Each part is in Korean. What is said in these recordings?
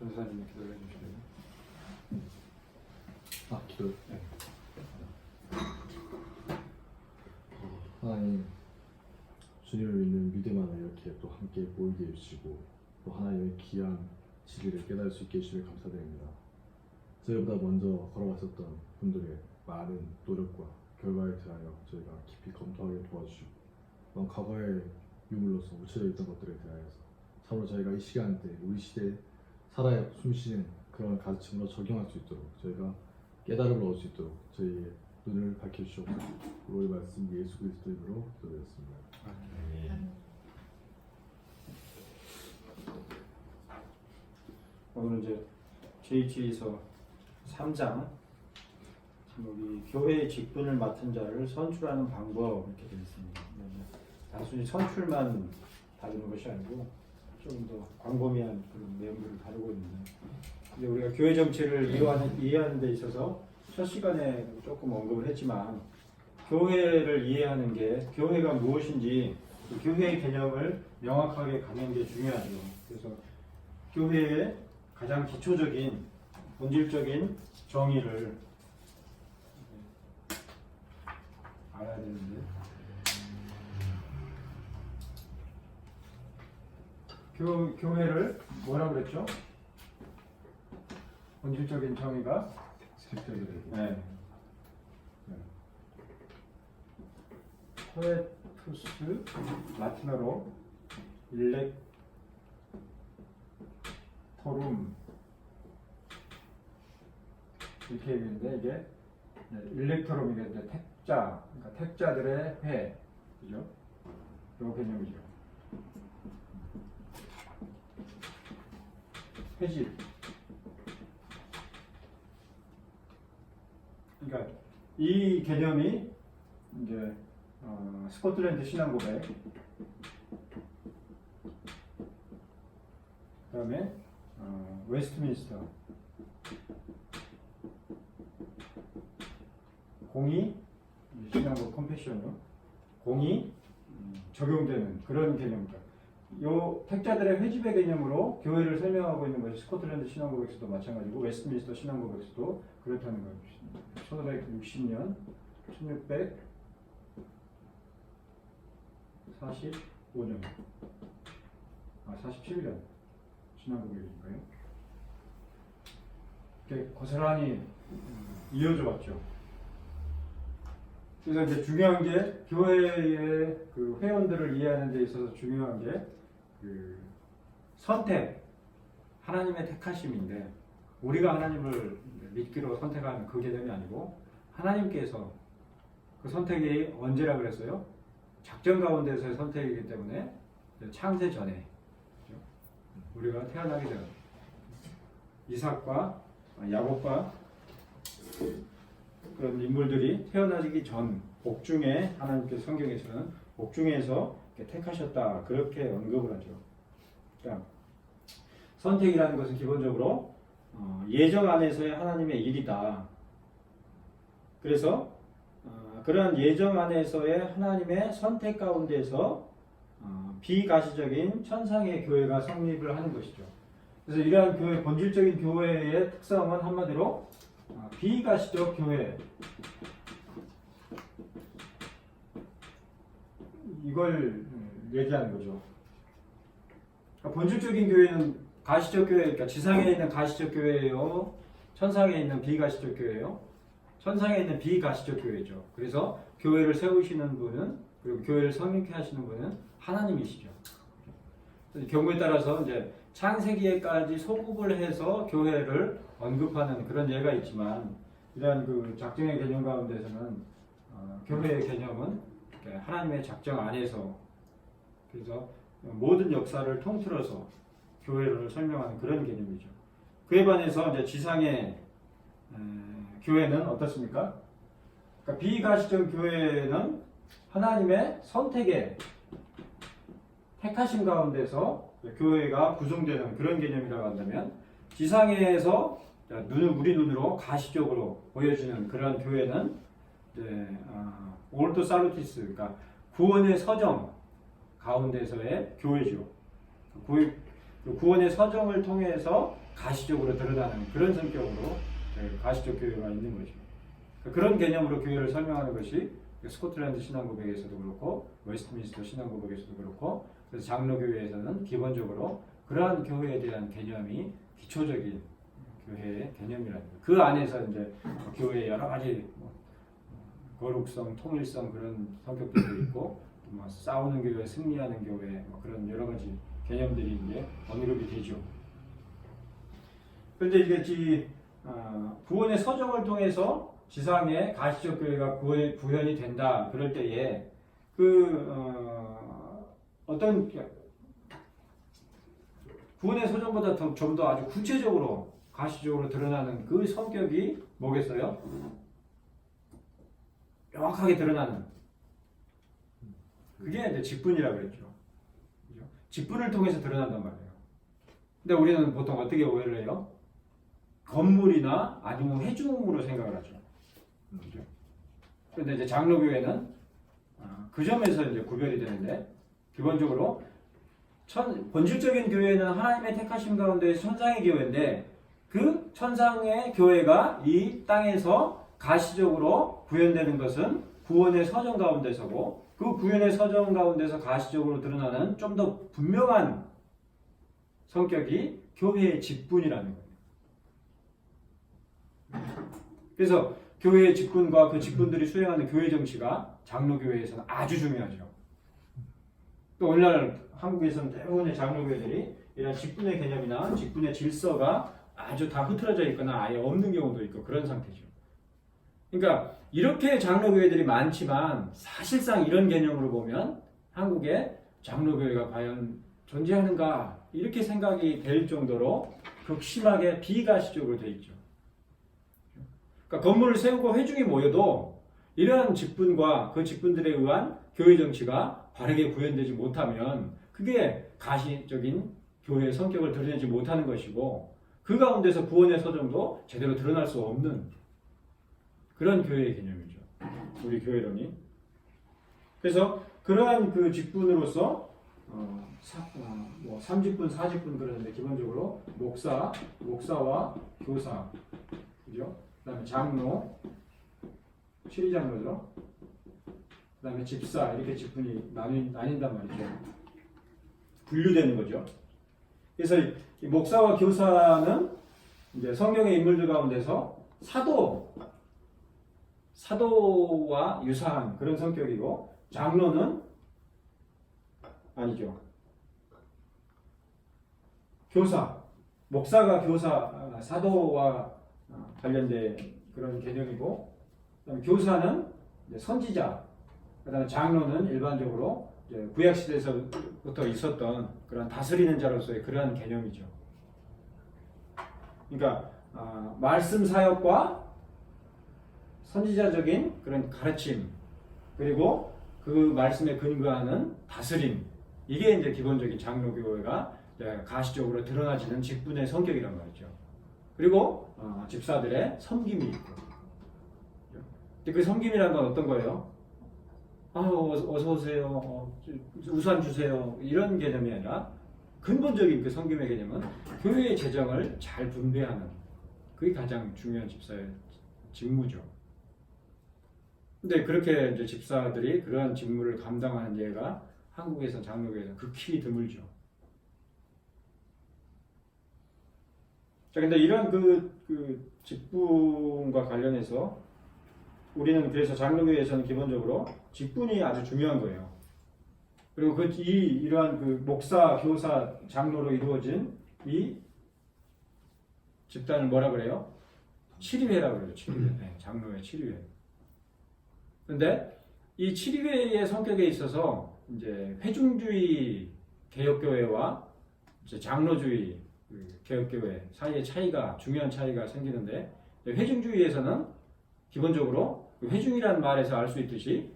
전도사님 기도를 해주시면. 기도. 네. 하나님, 주님을 믿는 믿음 안에 이렇게 또 함께 모이게 해주시고 또 하나님의 귀한 진리를 깨달을 수 있게 해주시면 감사드립니다. 저희보다 먼저 걸어갔었던 분들의 많은 노력과 결과에 대하여 저희가 깊이 검토하게 도와주시고 또한 과거의 유물로서 묻혀져 있던 것들에 대하여서 참으로 저희가 이 시간대 우리 시대에 살아야 숨쉬는 그런 가르침으로 적용할 수 있도록 저희가 깨달음을 얻을 수 있도록 저희의 눈을 밝혀주시옵소서. 우리 말씀 예수 그리스도 이름으로 기도드렸습니다. 오늘은 이제 JH에서 3장 우리 교회의 직분을 맡은 자를 선출하는 방법 이렇게 되어 있습니다. 단순히 선출만 다루는 것이 아니고 좀 더 광범위한 그런 내용들을 다루고 있는데, 이제 우리가 교회 정체를 이해하는 데 있어서 첫 시간에 조금 언급을 했지만 교회를 이해하는 게 교회가 무엇인지 그 교회의 개념을 명확하게 갖는 게 중요하죠. 그래서 교회의 가장 기초적인 본질적인 정의를 알아야 되는데, 교회를 뭐라고 그랬죠? 본질적인 정의가 네. 토에투스, 라틴어로 일렉토룸 이렇게 얘기했는데, 이게 일렉토룸, 이게 택자, 그러니까 택자들의 회, 그죠? 요 개념이죠. 회집. 그러니까 이 개념이 이제 스코틀랜드 신앙고백, 그다음에 웨스트민스터 공의 신앙고 컴패션으로 공의 적용되는 그런 개념입니다. 요 택자들의 회집의 개념으로 교회를 설명하고 있는 것이 스코틀랜드 신앙고백서도 마찬가지고 웨스트민스터 신앙고백서도 그렇다는 것입니다. 1560년, 1645년, 47년 신앙고백인가요? 이렇게 고스란히 이어져 왔죠. 그래서 이제 중요한 게 교회의 그 회원들을 이해하는 데 있어서 중요한 게 그 선택, 하나님의 택하심인데, 우리가 하나님을 믿기로 선택하는 그 개념이 아니고 하나님께서 그 선택이 언제라 그랬어요? 작전 가운데서의 선택이기 때문에 창세 전에, 그렇죠? 우리가 태어나기 전 이삭과 야곱과 그런 인물들이 태어나기 전 복중에 하나님께서 성경에서는 복중에서 택하셨다 그렇게 언급을 하죠. 그러니까 선택이라는 것은 기본적으로 예정 안에서의 하나님의 일이다. 그래서 그러한 예정 안에서의 하나님의 선택 가운데서 비가시적인 천상의 교회가 성립을 하는 것이죠. 그래서 이러한 교회, 본질적인 교회의 특성은 한마디로 비가시적 교회, 이걸 얘기하는 거죠. 그러니까 본질적인 교회는 가시적 교회, 그러니까 지상에 있는 가시적 교회예요, 천상에 있는 비가시적 교회예요. 천상에 있는 비가시적 교회죠. 그래서 교회를 세우시는 분은, 그리고 교회를 성립케 하시는 분은 하나님이시죠. 경우에 따라서 이제 창세기에까지 소급을 해서 교회를 언급하는 그런 예가 있지만, 이러한 그 작정의 개념 가운데서는 교회의 개념은 하나님의 작정 안에서, 그래서 모든 역사를 통틀어서 교회를 설명하는 그런 개념이죠. 그에 반해서 이제 지상의 교회는 어떻습니까? 그러니까 비가시적 교회는 하나님의 선택에, 택하신 가운데서 교회가 구성되는 그런 개념이라고 한다면, 지상에서 우리 눈으로 가시적으로 보여지는 그런 교회는 올드 살루티스, 그러니까 구원의 서정 가운데서의 교회죠. 그 구원의 서정을 통해서 가시적으로 드러나는 그런 성격으로 가시적 교회가 있는 거죠. 그런 개념으로 교회를 설명하는 것이 스코틀랜드 신앙고백에서도 그렇고 웨스트민스터 신앙고백에서도 그렇고 그래서 장로교회에서는 기본적으로 그러한 교회에 대한 개념이 기초적인 교회의 개념이라는 거예요. 그 안에서 이제 교회의 여러 가지 거룩성, 통일성 그런 성격들도 있고 싸우는 교회, 승리하는 교회 그런 여러 가지 개념들이 이제 언급이 되죠. 그런데 이게 구원의 서정을 통해서 지상의 가시적 교회가 구현이 된다. 그럴 때에 어떤 구원의 서정보다 좀 더 아주 구체적으로 가시적으로 드러나는 그 성격이 뭐겠어요? 명확하게 드러나는 그게 이제 직분이라고 그랬죠. 그죠? 직분을 통해서 드러난단 말이에요. 근데 우리는 보통 어떻게 오해를 해요? 건물이나 아니면 회중으로 생각을 하죠. 그죠? 그런데 이제 장로교회는 그 점에서 이제 구별이 되는데 기본적으로 본질적인 교회는 하나님의 택하심 가운데 천상의 교회인데 그 천상의 교회가 이 땅에서 가시적으로 구현되는 것은 구원의 서정 가운데서고 그 구원의 서정 가운데서 가시적으로 드러나는 좀 더 분명한 성격이 교회의 직분이라는 거예요. 그래서 교회의 직분과 그 직분들이 수행하는 교회 정치가 장로교회에서는 아주 중요하죠. 또 오늘날 한국에서는 대부분의 장로교회들이 이런 직분의 개념이나 직분의 질서가 아주 다 흐트러져 있거나 아예 없는 경우도 있고 그런 상태죠. 그러니까 이렇게 장로교회들이 많지만 사실상 이런 개념으로 보면 한국에 장로교회가 과연 존재하는가 이렇게 생각이 될 정도로 극심하게 비가시적으로 되어 있죠. 그러니까 건물을 세우고 회중이 모여도 이러한 직분과 그 직분들에 의한 교회 정치가 바르게 구현되지 못하면 그게 가시적인 교회의 성격을 드러내지 못하는 것이고 그 가운데서 구원의 서정도 제대로 드러날 수 없는 그런 교회의 개념이죠. 우리 교회론이. 그래서 그러한 그 직분으로서 3직분, 4직분 그러는데 기본적으로 목사와 교사, 그죠? 그다음에 장로, 7위장로죠. 그다음에 집사 이렇게 직분이 나뉜단 말이죠. 분류되는 거죠. 그래서 이 목사와 교사는 이제 성경의 인물들 가운데서 사도와 유사한 그런 성격이고 장로는 아니죠. 목사가 사도와 관련된 그런 개념이고 그다음에 교사는 이제 선지자, 그다음에 장로는 일반적으로 이제 구약 시대에서부터 있었던 그런 다스리는 자로서의 그러한 개념이죠. 그러니까 말씀 사역과 선지자적인 그런 가르침 그리고 그 말씀에 근거하는 다스림 이게 이제 기본적인 장로교회가 가시적으로 드러나지는 직분의 성격이란 말이죠. 그리고 집사들의 섬김이 있고 그 섬김이라는 건 어떤 거예요? 어서 오세요. 우산 주세요. 이런 개념이 아니라 근본적인 그 섬김의 개념은 교회의 재정을 잘 분배하는 그게 가장 중요한 집사의 직무죠. 근데 그렇게 이제 집사들이 그러한 직무를 감당하는 예가 한국에서 장로교회에서 극히 드물죠. 자, 근데 이런 그 직분과 관련해서 우리는 그래서 장로교회에서는 기본적으로 직분이 아주 중요한 거예요. 그리고 이러한 그 목사, 교사, 장로로 이루어진 이 집단을 뭐라 그래요? 7위회라고 그래요. 7위회. 네, 장로회 7위회. 근데 이 7위회의 성격에 있어서 이제 회중주의 개혁교회와 이제 장로주의 개혁교회 사이의 중요한 차이가 생기는데 회중주의에서는 기본적으로 회중이라는 말에서 알 수 있듯이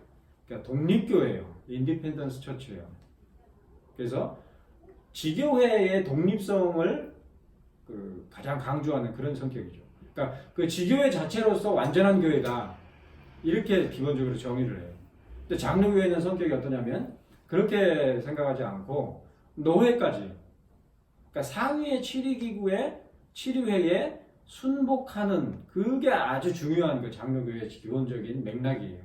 그러니까 독립교회예요. 인디펜던스 처치예요. 그래서 지교회의 독립성을 가장 강조하는 그런 성격이죠. 그러니까 그 지교회 자체로서 완전한 교회다. 이렇게 기본적으로 정의를 해요. 근데 장로교회는 성격이 어떠냐면 그렇게 생각하지 않고 노회까지 그러니까 상위의 치리회에 순복하는 그게 아주 중요한 그 장로교회의 기본적인 맥락이에요.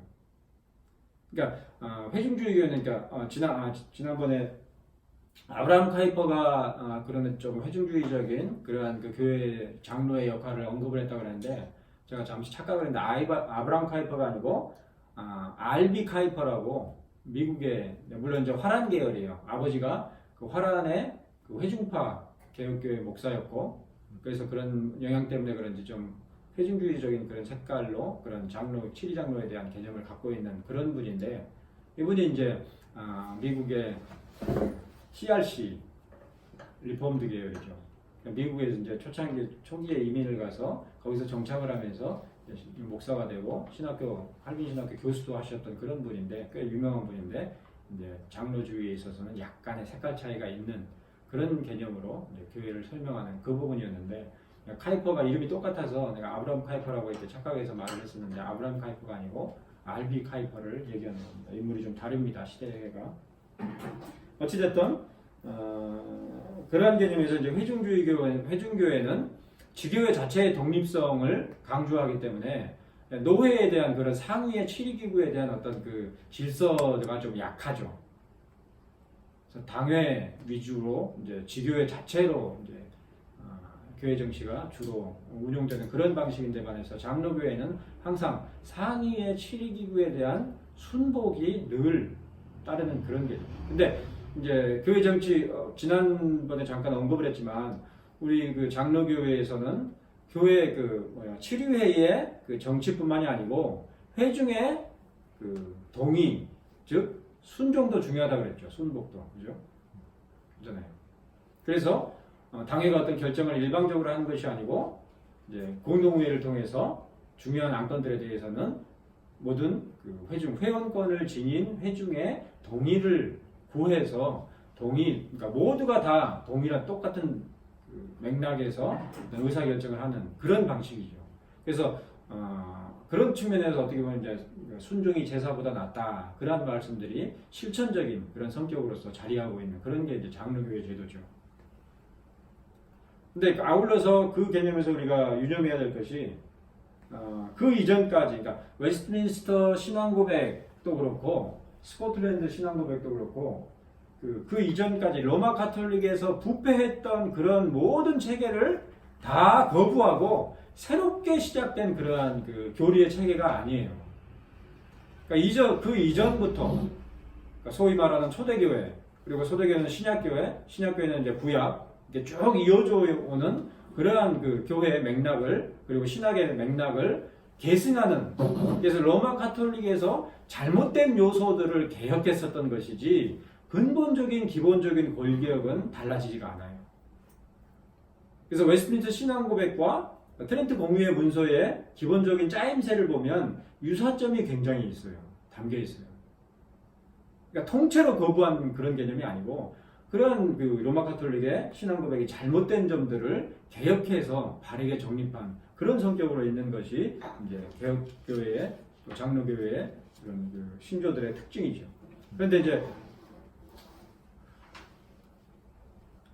그러니까 회중주의교회는 그러니까 지난번에 아브라함 카이퍼가 그런 좀 회중주의적인 그러한 그 교회 장로의 역할을 언급을 했다고 그랬는데 제가 잠시 착각을 했는데 아브라함 카이퍼가 아니고 알비 카이퍼라고 미국의 물론 이제 화란 계열이에요. 아버지가 그 화란의 그 회중파 개혁교회 목사였고 그래서 그런 영향 때문에 그런지 좀 회중주의적인 그런 색깔로 그런 치리 장로에 대한 개념을 갖고 있는 그런 분인데 이분이 이제 미국의 CRC 리폼드 계열이죠. 미국에서 이제 초기에 이민을 가서 거기서 정착을 하면서 목사가 되고 할빈 신학교 교수도 하셨던 그런 분인데 꽤 유명한 분인데 이제 장로주의에 있어서는 약간의 색깔 차이가 있는 그런 개념으로 교회를 설명하는 그 부분이었는데 카이퍼가 이름이 똑같아서 내가 아브라함 카이퍼라고 이렇게 착각해서 말을 했었는데 아브라함 카이퍼가 아니고 알비 카이퍼를 얘기하는 겁니다. 인물이 좀 다릅니다. 시대가. 어찌됐든 그러한 개념에서 이제 회중교회는 지교회 자체의 독립성을 강조하기 때문에 노회에 대한 그런 상위의 치리기구에 대한 어떤 그 질서가 좀 약하죠. 그래서 당회 위주로 이제 지교회 자체로 이제 교회 정치가 주로 운용되는 그런 방식인데 반해서 장로교회는 항상 상위의 치리기구에 대한 순복이 늘 따르는 그런 게. 근데 이제 교회 정치 지난번에 잠깐 언급을 했지만 우리 그 장로교회에서는 교회 치리회의 그 정치뿐만이 아니고 회중의 그 동의 즉 순종도 중요하다고 그랬죠. 순복도 그죠? 그잖아요. 그래서 당회가 어떤 결정을 일방적으로 하는 것이 아니고 이제 공동회의를 통해서 중요한 안건들에 대해서는 모든 그 회원권을 지닌 회중의 동의를 구해서 그러니까 모두가 다 동일한 똑같은 그 맥락에서 의사결정을 하는 그런 방식이죠. 그래서 그런 측면에서 어떻게 보면 이제 순종이 제사보다 낫다 그런 말씀들이 실천적인 그런 성격으로서 자리하고 있는 그런 게 이제 장로교회 제도죠. 근데 아울러서 그 개념에서 우리가 유념해야 될 것이 그 이전까지 그러니까 웨스트민스터 신앙고백도 그렇고 스코틀랜드 신앙고백도 그렇고 그 이전까지 로마 카톨릭에서 부패했던 그런 모든 체계를 다 거부하고 새롭게 시작된 그러한 그 교리의 체계가 아니에요. 그러니까 그 이전부터 그러니까 소위 말하는 초대교회 그리고 초대교회는 신약교회는 이제 구약 이렇게 쭉 이어져 오는 그러한 그 교회의 맥락을 그리고 신학의 맥락을 계승하는 그래서 로마 카톨릭에서 잘못된 요소들을 개혁했었던 것이지 근본적인 기본적인 골개혁은 달라지지가 않아요. 그래서 웨스트민스터 신앙고백과 트렌트 공의회 문서의 기본적인 짜임새를 보면 유사점이 굉장히 있어요. 담겨 있어요. 그러니까 통째로 거부한 그런 개념이 아니고 그런 그 로마 카톨릭의 신앙고백이 잘못된 점들을 개혁해서 바르게 정립한 그런 성격으로 있는 것이 이제 개혁교회의 또 장로교회의 그런 그 신조들의 특징이죠. 그런데 이제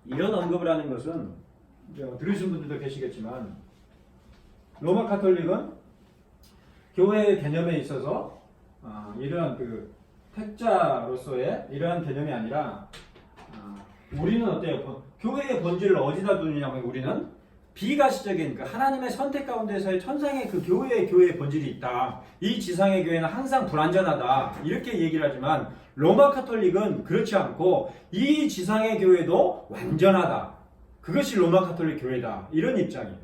이런 언급을 하는 것은 이제 들으신 분들도 계시겠지만 로마 카톨릭은 교회의 개념에 있어서 이러한 그 택자로서의 이러한 개념이 아니라 우리는 어때요? 교회의 본질을 어디다 두느냐면 우리는 비가시적인 그 하나님의 선택 가운데서의 천상의 그 교회의 본질이 있다. 이 지상의 교회는 항상 불완전하다. 이렇게 얘기를 하지만 로마 카톨릭은 그렇지 않고 이 지상의 교회도 완전하다. 그것이 로마 카톨릭 교회다. 이런 입장이에요.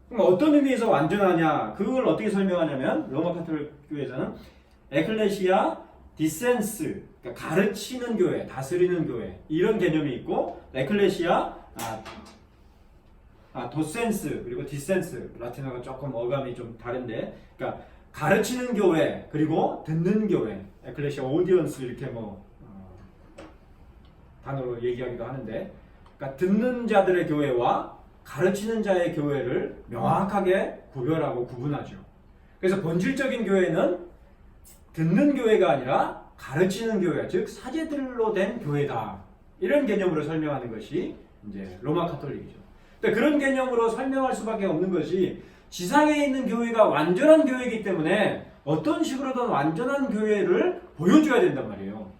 그럼 어떤 의미에서 완전하냐? 그걸 어떻게 설명하냐면 로마 카톨릭 교회에서는 에클레시아 디센스 그러니까 가르치는 교회, 다스리는 교회 이런 개념이 있고 에클레시아 도센스 그리고 디센스 라틴어가 조금 어감이 좀 다른데 그러니까 가르치는 교회 그리고 듣는 교회 에클레시아 오디언스 이렇게 단어로 얘기하기도 하는데 그러니까 듣는 자들의 교회와 가르치는 자의 교회를 명확하게 구별하고 구분하죠. 그래서 본질적인 교회는 듣는 교회가 아니라 가르치는 교회, 즉 사제들로 된 교회다. 이런 개념으로 설명하는 것이 이제 로마 카톨릭이죠. 근데 그런 개념으로 설명할 수밖에 없는 것이 지상에 있는 교회가 완전한 교회이기 때문에 어떤 식으로든 완전한 교회를 보여줘야 된단 말이에요.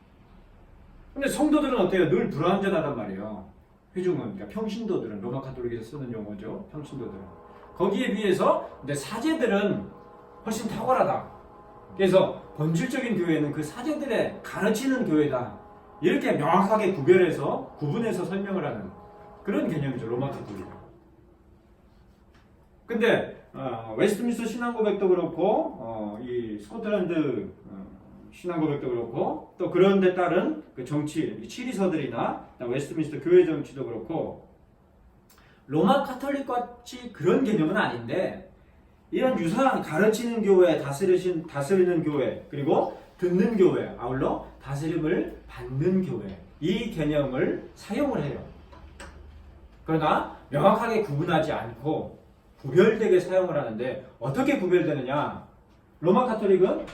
근데 성도들은 어때요? 늘 불완전하단 말이에요. 회중은, 그러니까 평신도들은, 로마 카톨릭에서 쓰는 용어죠. 평신도들은. 거기에 비해서 근데 사제들은 훨씬 탁월하다. 그래서 본질적인 교회는 그 사제들의 가르치는 교회다. 이렇게 명확하게 구분해서 설명을 하는 그런 개념이죠. 로마 카톨릭. 근데 웨스트민스터 신앙고백도 그렇고 이 스코틀랜드 신앙고백도 그렇고 또 그런 데 따른 그 정치, 치리서들이나 웨스트민스터 교회 정치도 그렇고 로마 카톨릭 같이 그런 개념은 아닌데 이런 유사한 가르치는 교회, 다스리는 교회, 그리고 듣는 교회, 아울러 다스림을 받는 교회 이 개념을 사용을 해요. 그러나 명확하게 구분하지 않고 구별되게 사용을 하는데 어떻게 구별되느냐? 로마 카톨릭은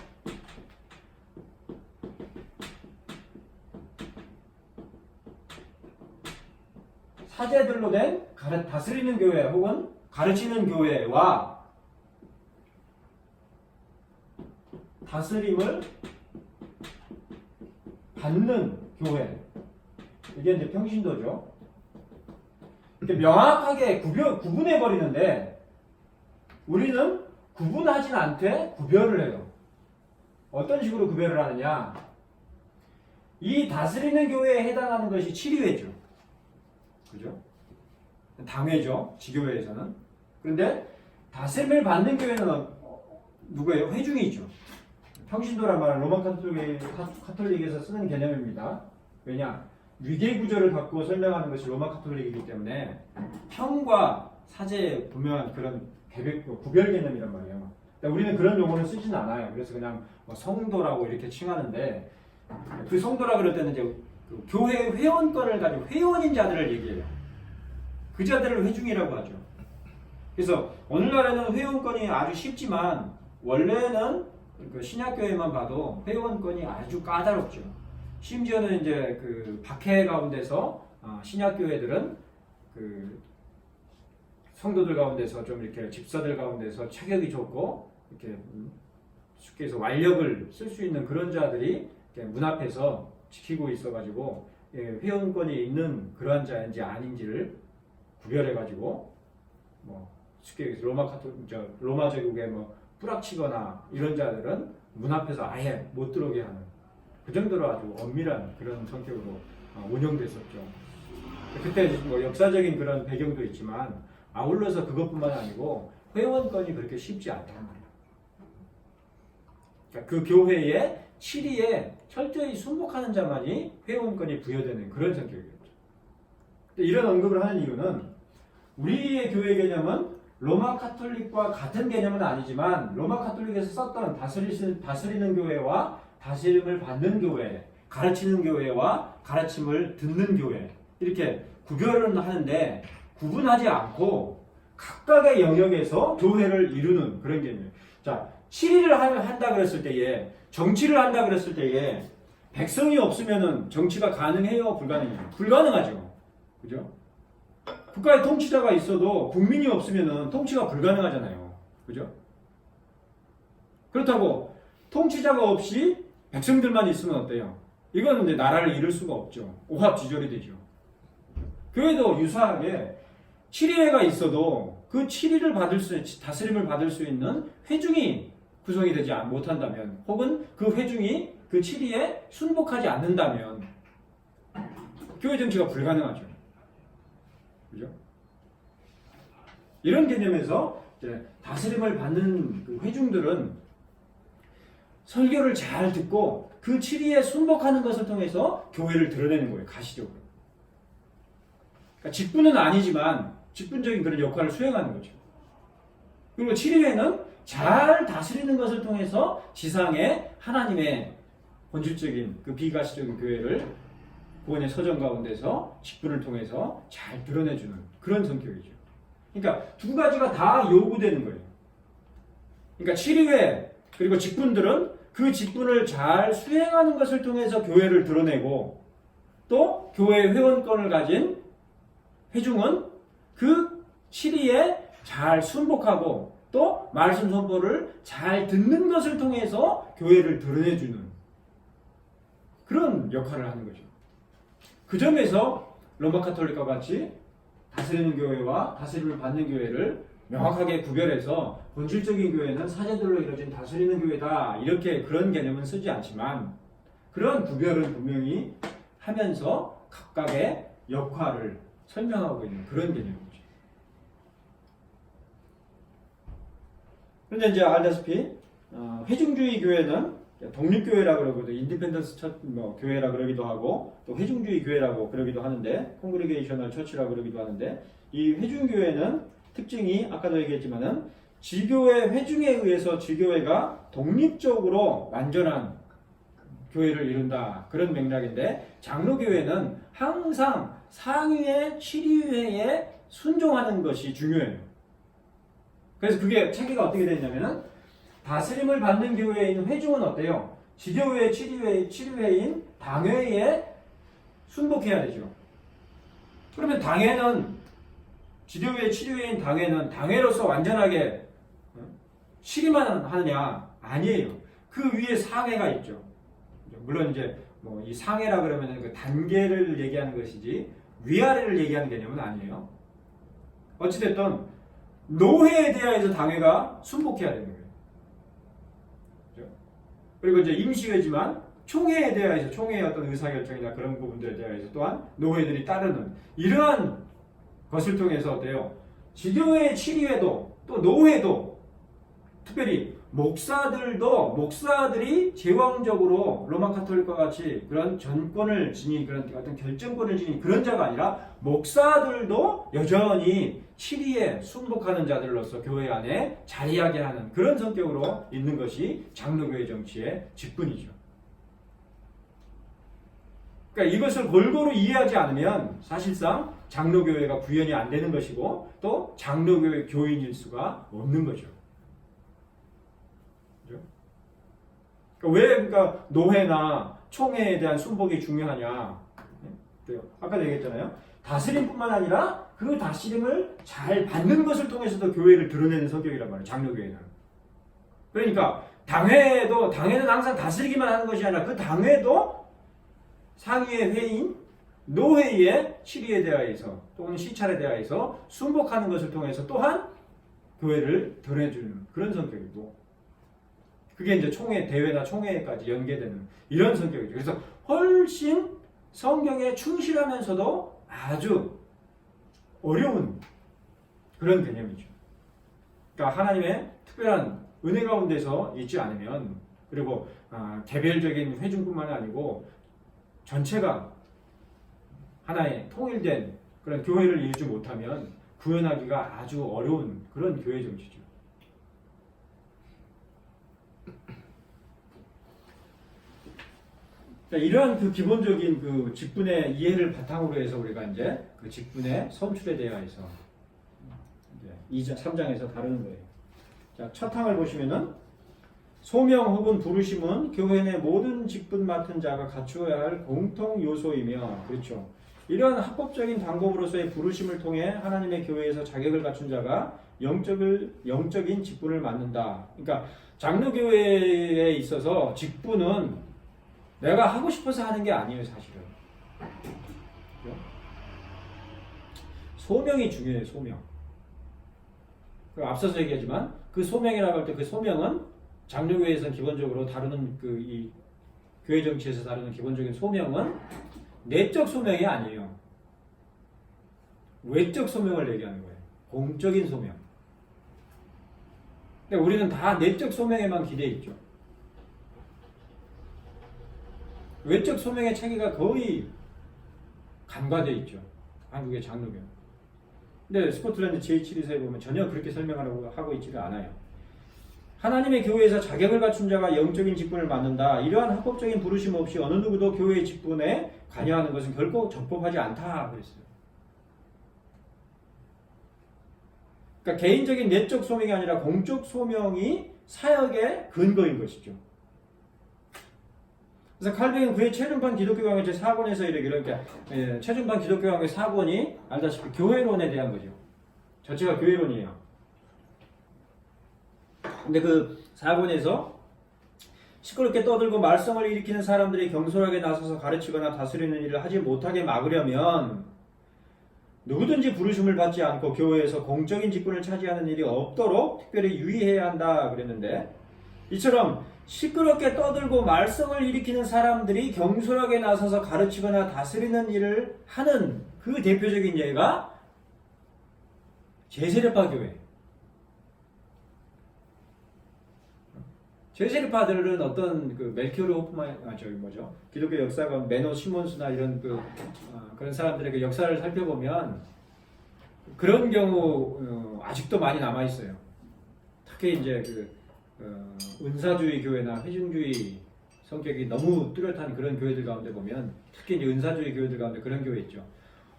사제들로 된 다스리는 교회 혹은 가르치는 교회와 다스림을 받는 교회 이게 이제 평신도죠. 이렇게 명확하게 구분해 버리는데 우리는 구분하진 않되 구별을 해요. 어떤 식으로 구별을 하느냐? 이 다스리는 교회에 해당하는 것이 치리회죠. 그죠? 당회죠. 지교회에서는. 그런데 다스림을 받는 교회는 누구예요? 회중이죠. 평신도란 말은 로마 카톨릭에서 쓰는 개념입니다. 왜냐? 위계 구조를 갖고 설명하는 것이 로마 카톨릭이기 때문에 평과 사제의 분명한 그런 구별 개념이란 말이에요. 우리는 그런 용어는 쓰지는 않아요. 그래서 그냥 성도라고 이렇게 칭하는데 그 성도라 그럴 때는 이제 그 교회 회원권을 가지고 회원인 자들을 얘기해요. 그 자들을 회중이라고 하죠. 그래서 오늘날에는 회원권이 아주 쉽지만 원래는 그 신약교회만 봐도 회원권이 아주 까다롭죠. 심지어는 이제 그 박해 가운데서 신약교회들은 그 성도들 가운데서 좀 이렇게 집사들 가운데서 체격이 좋고 이렇게 쉽게 해서 완력을 쓸 수 있는 그런 자들이 문 앞에서 지키고 있어가지고 회원권이 있는 그러한 자인지 아닌지를 구별해가지고 뭐 쉽게 해서 로마 제국에 뭐 뿌락치거나 이런 자들은 문 앞에서 아예 못 들어오게 하는 그 정도로 아주 엄밀한 그런 성격으로 운영됐었죠. 그때 뭐 역사적인 그런 배경도 있지만 아울러서 그것뿐만 아니고 회원권이 그렇게 쉽지 않단 말이에요. 그러니까 그 교회의 치리에 철저히 순복하는 자만이 회원권이 부여되는 그런 성격이겠죠. 이런 언급을 하는 이유는 우리의 교회 개념은 로마 카톨릭과 같은 개념은 아니지만 로마 카톨릭에서 썼던 다스리는 교회와 다스림을 받는 교회, 가르치는 교회와 가르침을 듣는 교회 이렇게 구별을 하는데 구분하지 않고 각각의 영역에서 교회를 이루는 그런 개념이에요. 자, 치리를 한다 그랬을 때에 정치를 한다 그랬을 때에 백성이 없으면은 정치가 가능해요? 불가능해요? 불가능하죠. 그죠? 국가의 통치자가 있어도 국민이 없으면은 통치가 불가능하잖아요. 그죠? 그렇다고 통치자가 없이 백성들만 있으면 어때요? 이거는 이제 나라를 이룰 수가 없죠. 오합지졸이 되죠. 교회도 유사하게 치리회가 있어도 그 치리를 다스림을 받을 수 있는 회중이 구성이 되지 못한다면 혹은 그 회중이 그 치리에 순복하지 않는다면 교회 정치가 불가능하죠. 그죠? 이런 개념에서 이제 다스림을 받는 그 회중들은 설교를 잘 듣고 그 치리에 순복하는 것을 통해서 교회를 드러내는 거예요. 가시적으로. 그러니까 직분은 아니지만 직분적인 그런 역할을 수행하는 거죠. 그리고 치리회는 잘 다스리는 것을 통해서 지상에 하나님의 본질적인 그 비가시적인 교회를 구원의 서정 가운데서 직분을 통해서 잘 드러내주는 그런 성격이죠. 그러니까 두 가지가 다 요구되는 거예요. 그러니까 치리회 그리고 직분들은 그 직분을 잘 수행하는 것을 통해서 교회를 드러내고 또 교회 회원권을 가진 회중은 그 치리에 잘 순복하고 또 말씀 선포를 잘 듣는 것을 통해서 교회를 드러내주는 그런 역할을 하는 거죠. 그 점에서 로마 카톨릭과 같이 다스리는 교회와 다스림을 받는 교회를 명확하게 구별해서 본질적인 교회는 사제들로 이루어진 다스리는 교회다 이렇게 그런 개념은 쓰지 않지만 그런 구별은 분명히 하면서 각각의 역할을 설명하고 있는 그런 개념이죠. 그런데 이제 알다시피 회중주의 교회는 독립교회라 그러고도 인디펜던스 교회라 그러기도 하고 또 회중주의 교회라고 그러기도 하는데 콩그리게이셔널 처치라 그러기도 하는데 이 회중교회는 특징이 아까도 얘기했지만은 지교회 회중에 의해서 지교회가 독립적으로 완전한 교회를 이룬다 그런 맥락인데 장로교회는 항상 상위의 치리회에 순종하는 것이 중요해요. 그래서 그게 체계가 어떻게 되냐면은 다스림을 받는 교회에 있는 회중은 어때요? 지교회 치리회인 당회에 순복해야 되죠. 그러면 당회는 지교회 치리회인 당회는 당회로서 완전하게 치리만 하느냐? 아니에요. 그 위에 상회가 있죠. 물론 이제 뭐 이 상회라 그러면 그 단계를 얘기하는 것이지 위아래를 얘기하는 개념은 아니에요. 어찌됐든 노회에 대하여서 당회가 순복해야 되는 거예요. 그렇죠? 그리고 이제 임시회지만 총회에 대하여서 총회의 어떤 의사결정이나 그런 부분들에 대하여서 또한 노회들이 따르는 이러한 것을 통해서 어때요? 지교회 치리회도 또 노회도 특별히 목사들이 제왕적으로 로마 카톨릭과 같이 그런 전권을 지닌 그런 어떤 결정권을 지닌 그런 자가 아니라 목사들도 여전히 치리에 순복하는 자들로서 교회 안에 자리하게 하는 그런 성격으로 있는 것이 장로교회 정치의 직분이죠. 그러니까 이것을 골고루 이해하지 않으면 사실상 장로교회가 구현이 안 되는 것이고 또 장로교회 교인일 수가 없는 거죠. 그러니까 노회나 총회에 대한 순복이 중요하냐? 아까도 얘기했잖아요. 다스림뿐만 아니라 그 다스림을 잘 받는 것을 통해서도 교회를 드러내는 성격이란 말이에요. 장로교회는. 그러니까 당회는 항상 다스리기만 하는 것이 아니라 그 당회도 상위의 회인 노회의 치리에 대하여서 또는 시찰에 대하여서 순복하는 것을 통해서 또한 교회를 드러내주는 그런 성격이고 그게 이제 총회, 대회나 총회까지 연계되는 이런 성격이죠. 그래서 훨씬 성경에 충실하면서도 아주 어려운 그런 개념이죠. 그러니까 하나님의 특별한 은혜 가운데서 있지 않으면 그리고 개별적인 회중뿐만 아니고 전체가 하나의 통일된 그런 교회를 이루지 못하면 구현하기가 아주 어려운 그런 교회 정치죠. 이러한 그 기본적인 그 직분의 이해를 바탕으로 해서 우리가 이제 그 직분의 선출에 대하여서 이제 3장에서 다루는 거예요. 자, 첫 항을 보시면은 소명 혹은 부르심은 교회 내 모든 직분 맡은 자가 갖추어야 할 공통 요소이며, 그렇죠. 이러한 합법적인 방법으로서의 부르심을 통해 하나님의 교회에서 자격을 갖춘 자가 영적인 직분을 맡는다. 그러니까 장로교회에 있어서 직분은 내가 하고 싶어서 하는 게 아니에요, 사실은. 소명이 중요해요, 소명. 앞서서 얘기하지만 그 소명이라고 할 때 그 소명은 장로교회에서는 기본적으로 다루는 이 교회 정치에서 다루는 기본적인 소명은 내적 소명이 아니에요. 외적 소명을 얘기하는 거예요. 공적인 소명. 근데 우리는 다 내적 소명에만 기대해 있죠. 외적 소명의 체계가 거의 간과되어 있죠. 한국의 장로교. 근데 스코틀랜드 제7위서에 보면 전혀 그렇게 설명하려고 하고 있지를 않아요. 하나님의 교회에서 자격을 갖춘 자가 영적인 직분을 맡는다. 이러한 합법적인 부르심 없이 어느 누구도 교회의 직분에 관여하는 것은 결코 적법하지 않다. 그랬어요. 그러니까 개인적인 내적 소명이 아니라 공적 소명이 사역의 근거인 것이죠. 그래서 칼뱅은 그의 최종판 기독교 강의 제4권에서 이르기를, 그러니까 최종판 기독교 강의 4권이 알다시피 교회론에 대한 거죠. 자체가 교회론이에요. 근데 그 4권에서 시끄럽게 떠들고 말썽을 일으키는 사람들이 경솔하게 나서서 가르치거나 다스리는 일을 하지 못하게 막으려면 누구든지 부르심을 받지 않고 교회에서 공적인 직분을 차지하는 일이 없도록 특별히 유의해야 한다 그랬는데, 이처럼 시끄럽게 떠들고 말썽을 일으키는 사람들이 경솔하게 나서서 가르치거나 다스리는 일을 하는 그 대표적인 예가 제세례파 교회. 제세례파들은 어떤 그 멜키오르 호프만, 기독교 역사관 메노 시몬스나 이런 그런 사람들의 그 역사를 살펴보면 그런 경우 아직도 많이 남아 있어요. 특히 이제 은사주의 교회나 회중주의 성격이 너무 뚜렷한 그런 교회들 가운데 보면, 특히 이제 은사주의 교회들 가운데 그런 교회 있죠.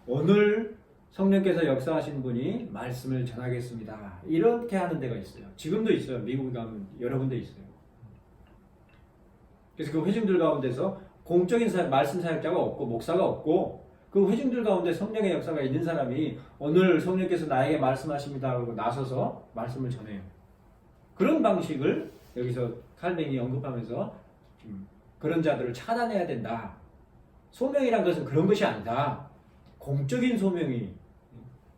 오늘 성령께서 역사하신 분이 말씀을 전하겠습니다. 이렇게 하는 데가 있어요. 지금도 있어요. 미국에 가면 여러 군데 있어요. 그래서 그 회중들 가운데서 공적인 말씀 사역자가 없고 목사가 없고, 그 회중들 가운데 성령의 역사가 있는 사람이 오늘 성령께서 나에게 말씀하십니다 하고 나서서 말씀을 전해요. 그런 방식을 여기서 칼뱅이 언급하면서 그런 자들을 차단해야 된다. 소명이란 것은 그런 것이 아니다. 공적인 소명이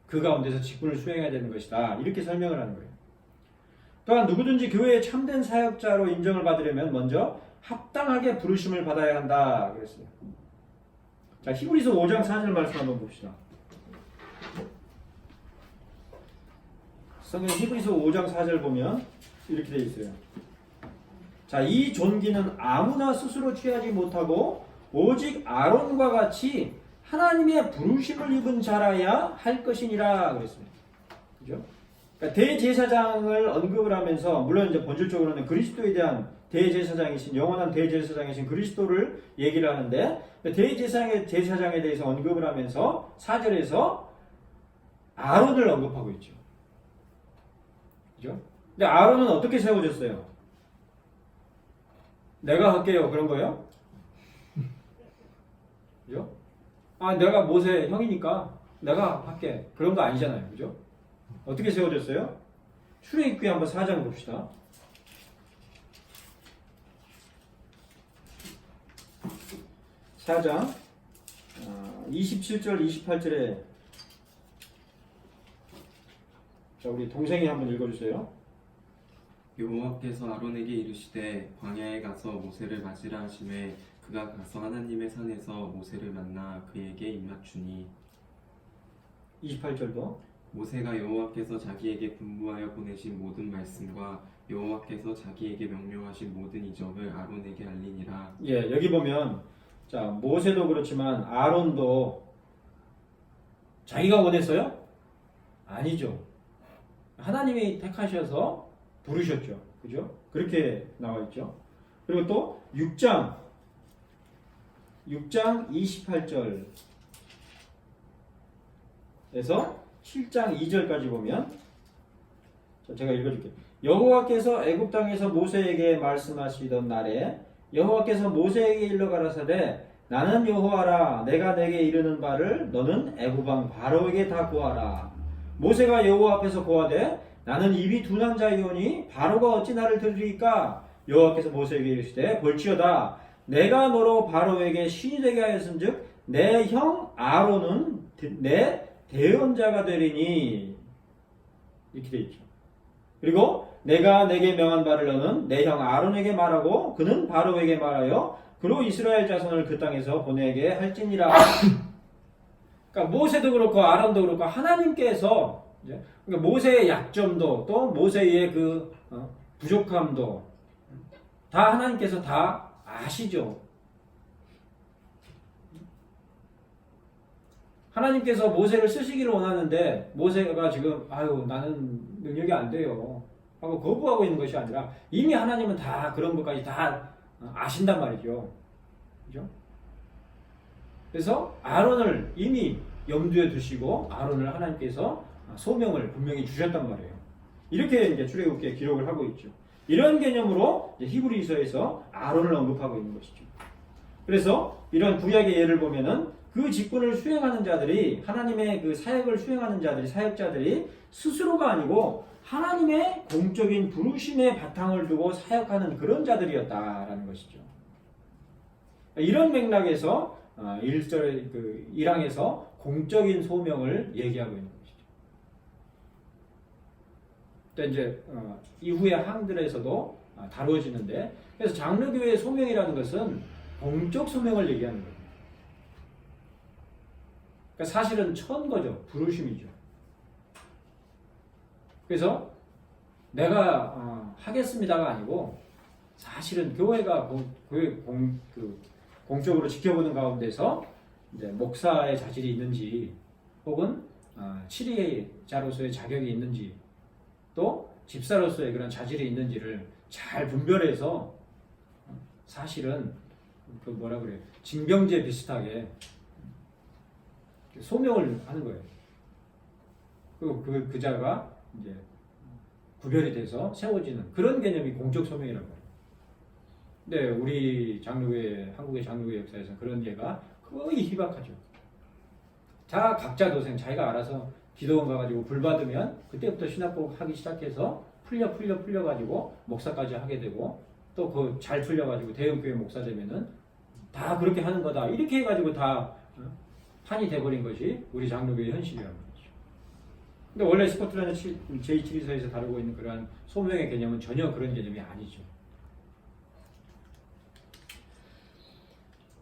그 가운데서 직분을 수행해야 되는 것이다. 이렇게 설명을 하는 거예요. 또한 누구든지 교회의 참된 사역자로 인정을 받으려면 먼저 합당하게 부르심을 받아야 한다 그랬어요. 자, 히브리서 5장 4절 말씀 한번 봅시다. 성경 히브리서 5장 4절 보면 이렇게 돼 있어요. 자, 이 존귀는 아무나 스스로 취하지 못하고 오직 아론과 같이 하나님의 부르심을 입은 자라야 할 것이니라 그랬습니다. 그죠? 그러니까 대제사장을 언급을 하면서, 물론 이제 본질적으로는 그리스도에 대한 대제사장이신, 영원한 대제사장이신 그리스도를 얘기를 하는데, 대제사장에 대해서 언급을 하면서 4절에서 아론을 언급하고 있죠. 그죠? 근데 아론은 어떻게 세워졌어요? 내가 할게요. 그런 거예요? 그죠? 아, 내가 모세 형이니까 내가 할게. 그런 거 아니잖아요. 그죠? 어떻게 세워졌어요? 출애굽기 한번 4장 봅시다. 4장 27절 28절에, 자, 우리 동생이 한번 읽어주세요. 여호와께서 아론에게 이르시되 광야에 가서 모세를 맞으라 하시매 그가 가서 하나님의 산에서 모세를 만나 그에게 입맞추니, 28절도 모세가 여호와께서 자기에게 분부하여 보내신 모든 말씀과 여호와께서 자기에게 명령하신 모든 이적을 아론에게 알리니라. 예, 여기 보면, 자, 모세도 그렇지만 아론도 자기가 원했어요? 아니죠. 하나님이 택하셔서 부르셨죠. 그죠? 그렇게 나와 있죠. 그리고 또 6장 28절에서 7장 2절까지 보면, 자, 제가 읽어줄게요. 여호와께서 애굽 땅에서 모세에게 말씀하시던 날에 여호와께서 모세에게 일러 가라사대 나는 여호와라. 내가 내게 이르는 바를 너는 애굽 왕 바로에게 다 고하라. 모세가 여호와 앞에서 고하되 나는 입이 둔한 자이오니 바로가 어찌 나를 들으리까? 여호와께서 모세에게 이르시되 볼지어다 내가 너로 바로에게 신이 되게 하였은즉 내 형 아론은 내 대언자가 되리니. 이렇게 돼 있죠. 그리고 내가 내게 명한 바를 너는 내 형 아론에게 말하고 그는 바로에게 말하여 그로 이스라엘 자손을 그 땅에서 보내게 할지니라. 그러니까 모세도 그렇고 아론도 그렇고 하나님께서, 그러니까 모세의 약점도 또 모세의 그 부족함도 다 하나님께서 다 아시죠. 하나님께서 모세를 쓰시기를 원하는데 모세가 지금 나는 능력이 안 돼요 하고 거부하고 있는 것이 아니라 이미 하나님은 다 그런 것까지 다 아신단 말이죠. 그죠? 그래서 아론을 이미 염두에 두시고 아론을 하나님께서 소명을 분명히 주셨단 말이에요. 이렇게 이제 출애굽기에 기록을 하고 있죠. 이런 개념으로 이제 히브리서에서 아론을 언급하고 있는 것이죠. 그래서 이런 구약의 예를 보면은 그 직분을 수행하는 자들이 하나님의 그 사역을 수행하는 자들이 사역자들이 스스로가 아니고 하나님의 공적인 부르심의 바탕을 두고 사역하는 그런 자들이었다라는 것이죠. 이런 맥락에서 1절 그 1항에서 공적인 소명을 얘기하고 있는 것이죠. 또 이제 이후의 항들에서도 다루어지는데 그래서 장로교회의 소명이라는 것은 공적 소명을 얘기하는 거예요. 그러니까 사실은 천거죠. 부르심이죠. 그래서 내가 하겠습니다가 아니고 사실은 교회가 공적으로 지켜보는 가운데서 이제 목사의 자질이 있는지 혹은 치리자로서의 자격이 있는지 또 집사로서의 그런 자질이 있는지를 잘 분별해서 사실은 그 뭐라 그래요? 징병제 비슷하게 소명을 하는 거예요. 그리고 그 자가 이제 구별이 돼서 세워지는 그런 개념이 공적 소명이라고 해요. 근데 우리 장로회, 한국의 장로회 역사에서 그런 예가 거의 희박하죠. 각자 도생, 자기가 알아서 기도원 가가지고 불 받으면 그때부터 신학복 하기 시작해서 풀려가지고 목사까지 하게 되고 또 그 잘 풀려가지고 대형교회 목사 되면은 다 그렇게 하는 거다. 이렇게 해가지고 다 판이 돼버린 것이 우리 장로교의 현실이라는 거죠. 근데 원래 스코틀랜드 제2치리서에서 다루고 있는 그러한 소명의 개념은 전혀 그런 개념이 아니죠.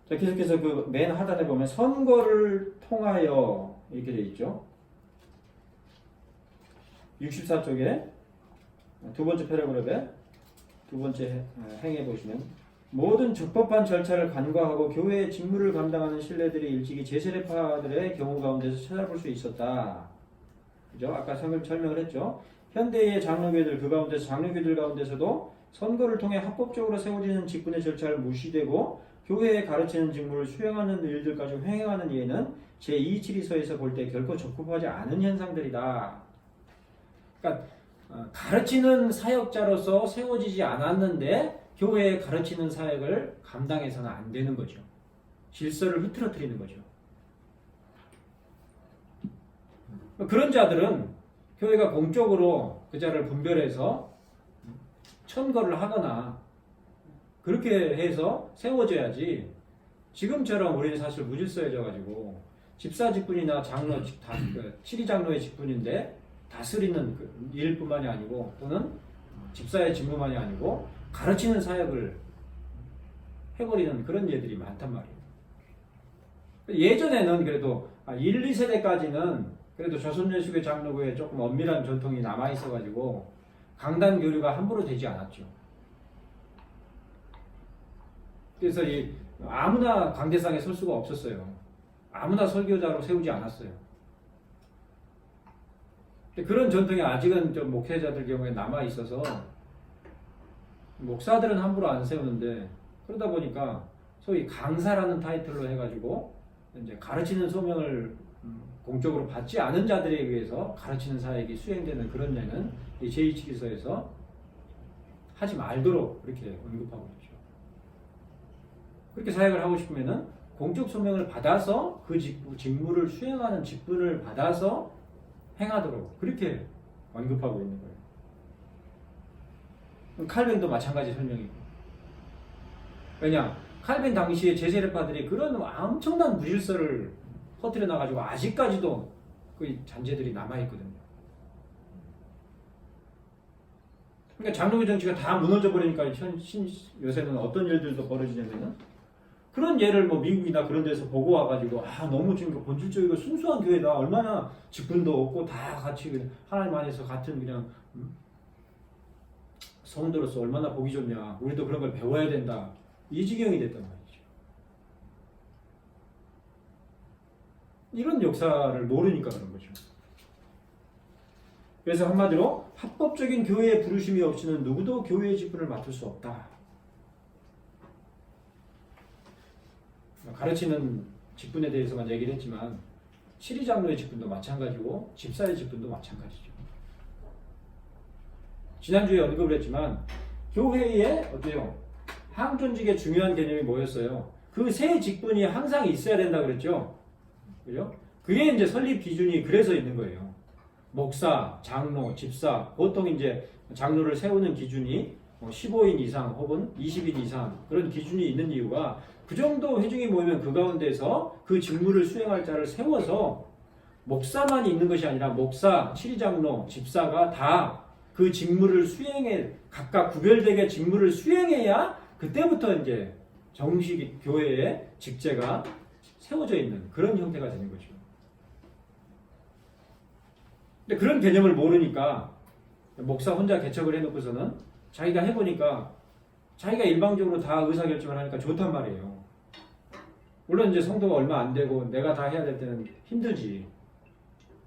자, 계속해서 그 맨 하단에 보면 선거를 통하여 이렇게 되어 있죠. 64쪽에 두 번째 패러그래프에 두 번째 행에 보시면 모든 적법한 절차를 간과하고 교회의 직무를 감당하는 신뢰들이 일찍이 제세례파들의 경우 가운데서 찾아볼 수 있었다. 그죠? 아까 설명을 했죠. 현대의 장로교들 그 가운데서 장로교들 가운데서도 선거를 통해 합법적으로 세워지는 직분의 절차를 무시되고 교회에 가르치는 직무를 수행하는 일들까지 횡행하는 예는 제2치리서에서 볼 때 결코 적법하지 않은 현상들이다. 그러니까 가르치는 사역자로서 세워지지 않았는데 교회에 가르치는 사역을 감당해서는 안 되는 거죠. 질서를 흐트러뜨리는 거죠. 그런 자들은 교회가 공적으로 그 자를 분별해서 천거를 하거나 그렇게 해서 세워져야지 지금처럼 우리는 사실 무질서해져 가지고 집사 직분이나 장로, 치리장로의 직분인데 다스리는 일뿐만이 아니고 또는 집사의 직무만이 아니고 가르치는 사역을 해버리는 그런 예들이 많단 말이에요. 예전에는 그래도 1, 2세대까지는 그래도 조선예수교 장로교에 조금 엄밀한 전통이 남아있어가지고 강단 교류가 함부로 되지 않았죠. 그래서 아무나 강대상에 설 수가 없었어요. 아무나 설교자로 세우지 않았어요. 그런 전통이 아직은 좀 목회자들 경우에 남아있어서 목사들은 함부로 안 세우는데 그러다 보니까 소위 강사라는 타이틀로 해가지고 이제 가르치는 소명을 공적으로 받지 않은 자들에 의해서 가르치는 사역이 수행되는 그런 예는 제2치리서에서 하지 말도록 그렇게 언급하고 있죠. 그렇게 사역을 하고 싶으면은 공적 소명을 받아서 그 직무를 수행하는 직분을 받아서 행하도록 그렇게 언급하고 있는 거예요. 칼빈도 마찬가지 설명이고. 왜냐? 칼빈 당시에 제세례파들이 그런 엄청난 무질서를 퍼뜨려 놔가지고 아직까지도 그 잔재들이 남아있거든요. 그러니까 장로교 정치가 다 무너져 버리니까 요새는 어떤 일들도 벌어지냐면은 그런 예를 뭐 미국이나 그런 데서 보고 와가지고 너무 지금 본질적이고 순수한 교회다. 얼마나 직분도 없고 다 같이 하나님 안에서 같은 그냥 성도로서 얼마나 보기 좋냐. 우리도 그런 걸 배워야 된다. 이 지경이 됐단 말이죠. 이런 역사를 모르니까 그런 거죠. 그래서 한마디로 합법적인 교회의 부르심이 없이는 누구도 교회의 직분을 맡을 수 없다. 가르치는 직분에 대해서만 얘기를 했지만 치리장로의 직분도 마찬가지고 집사의 직분도 마찬가지죠. 지난주에 언급을 했지만 교회의 어때요? 항존직의 중요한 개념이 뭐였어요? 그 세 직분이 항상 있어야 된다 그랬죠. 그죠? 그게 이제 설립 기준이 그래서 있는 거예요. 목사, 장로, 집사, 보통 이제 장로를 세우는 기준이 15인 이상 혹은 20인 이상 그런 기준이 있는 이유가 그 정도 회중이 모이면 그 가운데서 그 직무를 수행할 자를 세워서 목사만 있는 것이 아니라 목사, 치리장로, 집사가 다 그 직무를 수행해 각각 구별되게 직무를 수행해야 그때부터 이제 정식 교회의 직제가 세워져 있는 그런 형태가 되는 거죠. 근데 그런 개념을 모르니까 목사 혼자 개척을 해놓고서는 자기가 해보니까 자기가 일방적으로 다 의사결정을 하니까 좋단 말이에요. 물론 이제 성도가 얼마 안 되고 내가 다 해야 될 때는 힘들지.